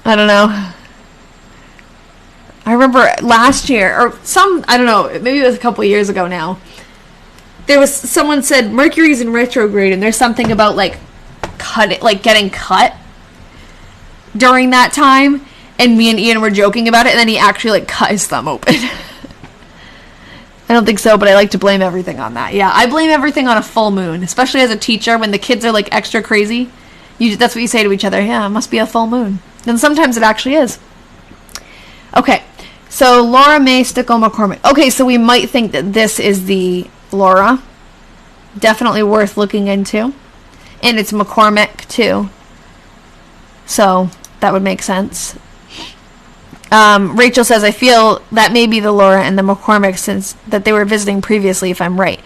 I don't know. I remember last year, or I don't know, maybe it was a couple years ago now. Someone said Mercury's in retrograde, and there's something about getting cut during that time, and me and Ian were joking about it, and then he actually cut his thumb open. I don't think so, but I like to blame everything on that. Yeah, I blame everything on a full moon, especially as a teacher when the kids are extra crazy. That's what you say to each other. Yeah, it must be a full moon. And sometimes it actually is. Okay, so Laura May Stickle McCormick. Okay, so we might think that this is the Laura. Definitely worth looking into. And it's McCormick, too. So, that would make sense. Rachel says, I feel that may be the Laura and the McCormick since that they were visiting previously, if I'm right.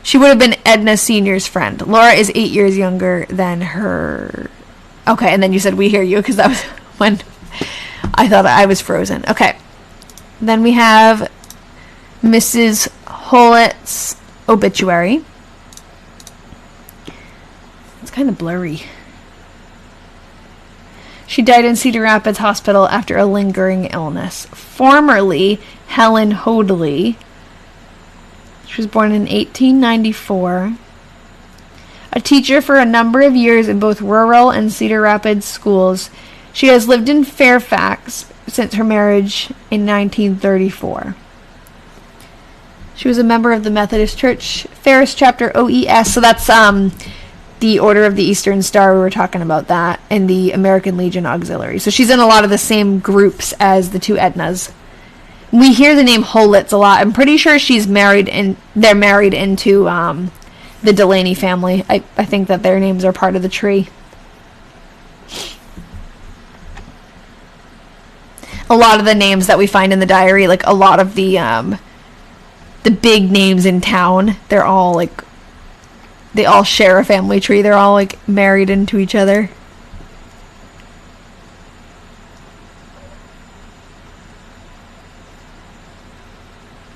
She would have been Edna Sr.'s friend. Laura is 8 years younger than her. Okay, and then you said we hear you, because that was when I thought I was frozen. Okay. Then we have Mrs. Hollett's obituary. It's kind of blurry. She died in Cedar Rapids Hospital after a lingering illness. Formerly Helen Hoadley. She was born in 1894. A teacher for a number of years in both rural and Cedar Rapids schools, she has lived in Fairfax since her marriage in 1934. She was a member of the Methodist Church Ferris Chapter OES, so that's the Order of the Eastern Star, we were talking about that, and the American Legion Auxiliary. So she's in a lot of the same groups as the two Ednas. We hear the name Holitz a lot. I'm pretty sure she's married, and they're married into the Delaney family. I think that their names are part of the tree. A lot of the names that we find in the diary, a lot of the big names in town, they're all they all share a family tree. They're all married into each other.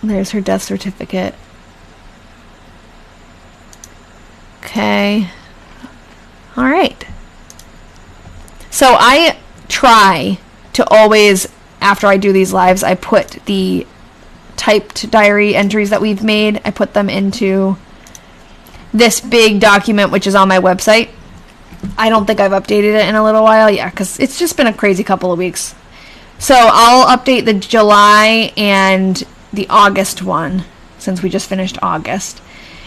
There's her death certificate. Okay. All right. So I try to always, after I do these lives, I put the typed diary entries that we've made, I put them into this big document, which is on my website. I don't think I've updated it in a little while. Yeah, because it's just been a crazy couple of weeks. So I'll update the July and the August one, since we just finished August.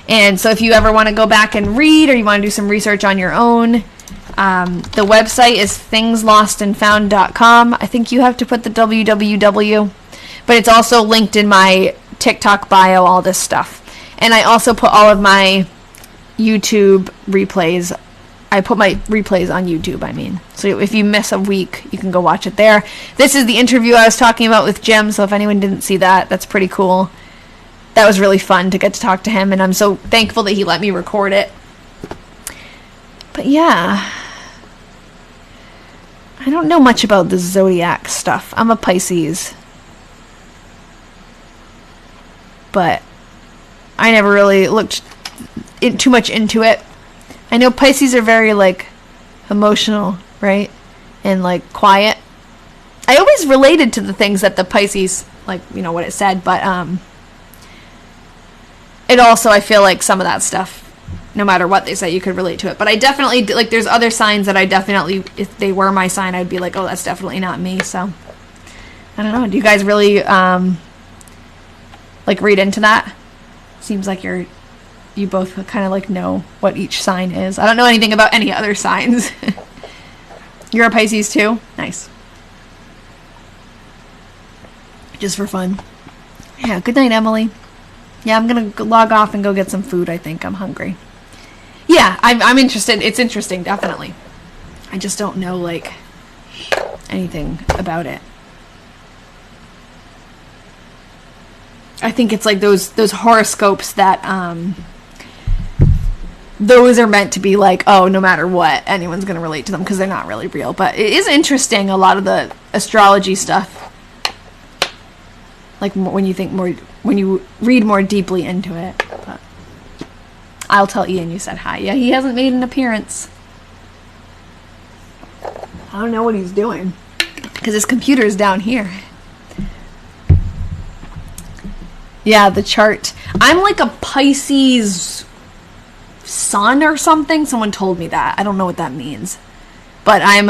And so if you ever want to go back and read, or you want to do some research on your own, the website is thingslostandfound.com. I think you have to put the www, but it's also linked in my TikTok bio, all this stuff. And I also put all of my YouTube replays. I put my replays on YouTube, So if you miss a week, you can go watch it there. This is the interview I was talking about with Jim, so if anyone didn't see that, that's pretty cool. That was really fun to get to talk to him, and I'm so thankful that he let me record it. But yeah, I don't know much about the zodiac stuff. I'm a Pisces. But I never really looked too much into it. I know Pisces are very, emotional, right? And, quiet. I always related to the things that the Pisces, what it said, but, it also, I feel like some of that stuff, no matter what they say, you could relate to it. But I definitely, there's other signs that I definitely, if they were my sign, I'd be like, oh, that's definitely not me, so. I don't know. Do you guys really, read into that? Seems like you you both kind of like know what each sign is. I don't know anything about any other signs. You're a Pisces too? Nice. Just for fun. Yeah, good night, Emily. Yeah, I'm gonna log off and go get some food, I think. I'm hungry. Yeah, I'm interested. It's interesting, definitely. I just don't know, like, anything about it. I think it's like those horoscopes that, those are meant to be like, oh, no matter what, anyone's going to relate to them because they're not really real. But it is interesting, a lot of the astrology stuff. Like, when you think more, when you read more deeply into it. But I'll tell Ian you said hi. Yeah, he hasn't made an appearance. I don't know what he's doing because his computer's down here. Yeah, the chart. I'm like a Pisces sun or something. Someone told me that. I don't know what that means. But I'm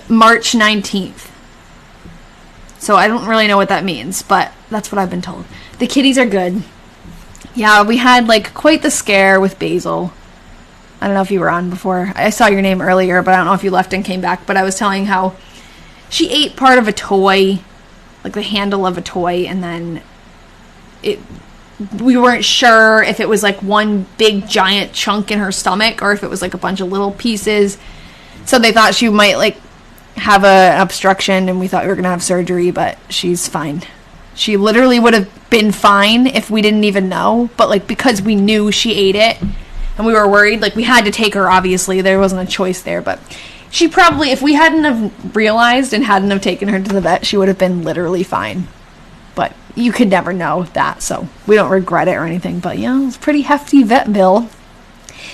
March 19th. So I don't really know what that means, but that's what I've been told. The kitties are good. Yeah, we had like quite the scare with Basil. I don't know if you were on before. I saw your name earlier, but I don't know if you left and came back. But I was telling how she ate part of a toy, like the handle of a toy, and then we weren't sure if it was like one big giant chunk in her stomach or if it was like a bunch of little pieces. So they thought she might like have an obstruction, and we thought we were going to have surgery, but she's fine. She literally would have been fine if we didn't even know, but like because we knew she ate it and we were worried, like we had to take her, obviously. There wasn't a choice there, but she probably, if we hadn't have realized and hadn't have taken her to the vet, she would have been literally fine. But you could never know that, so we don't regret it or anything. But yeah, it's a pretty hefty vet bill.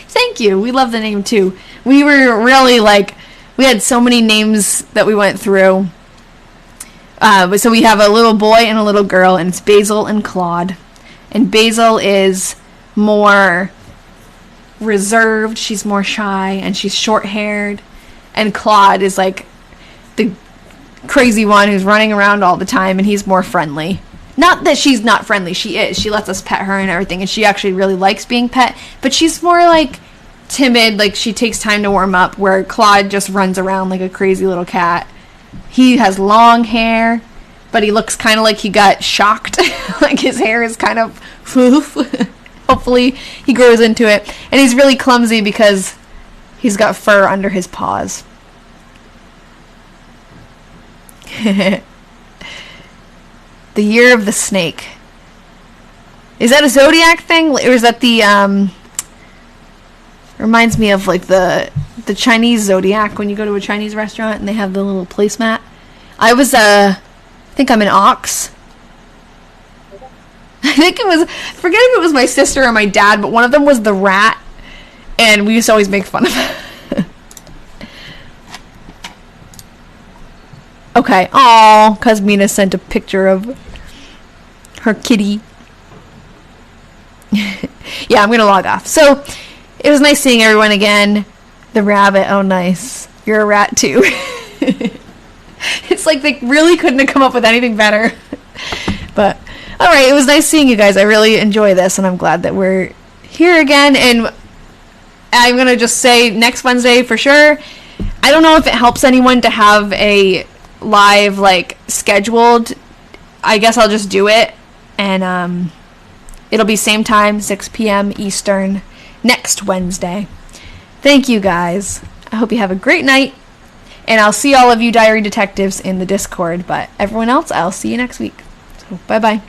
Thank you. We love the name too. We were really like, we had so many names that we went through. So we have a little boy and a little girl, and it's Basil and Claude. And Basil is more reserved, she's more shy, and she's short-haired. And Claude is like the crazy one who's running around all the time, and he's more friendly. Not that she's not friendly, she is. She lets us pet her and everything, and she actually really likes being pet, but she's more like timid, like she takes time to warm up, where Claude just runs around like a crazy little cat. He has long hair, but he looks kind of like he got shocked. Like his hair is kind of poof. Hopefully he grows into it. And he's really clumsy because he's got fur under his paws. The Year of the Snake. Is that a zodiac thing? Or is that the reminds me of like the Chinese zodiac when you go to a Chinese restaurant and they have the little placemat. I think I'm an ox. I think it was, forget if it was my sister or my dad, but one of them was the rat, and we used to always make fun of it. Okay. Aw, because Mina sent a picture of her kitty. Yeah, I'm going to log off. So, it was nice seeing everyone again. The rabbit, oh nice. You're a rat too. It's like they really couldn't have come up with anything better. But, alright, it was nice seeing you guys. I really enjoy this, and I'm glad that we're here again. And I'm going to just say next Wednesday for sure. I don't know if it helps anyone to have a live, like, scheduled. I guess I'll just do it. And it'll be same time, 6 p.m. Eastern, next Wednesday. Thank you guys. I hope you have a great night. And I'll see all of you diary detectives in the Discord. But everyone else, I'll see you next week. So, bye-bye.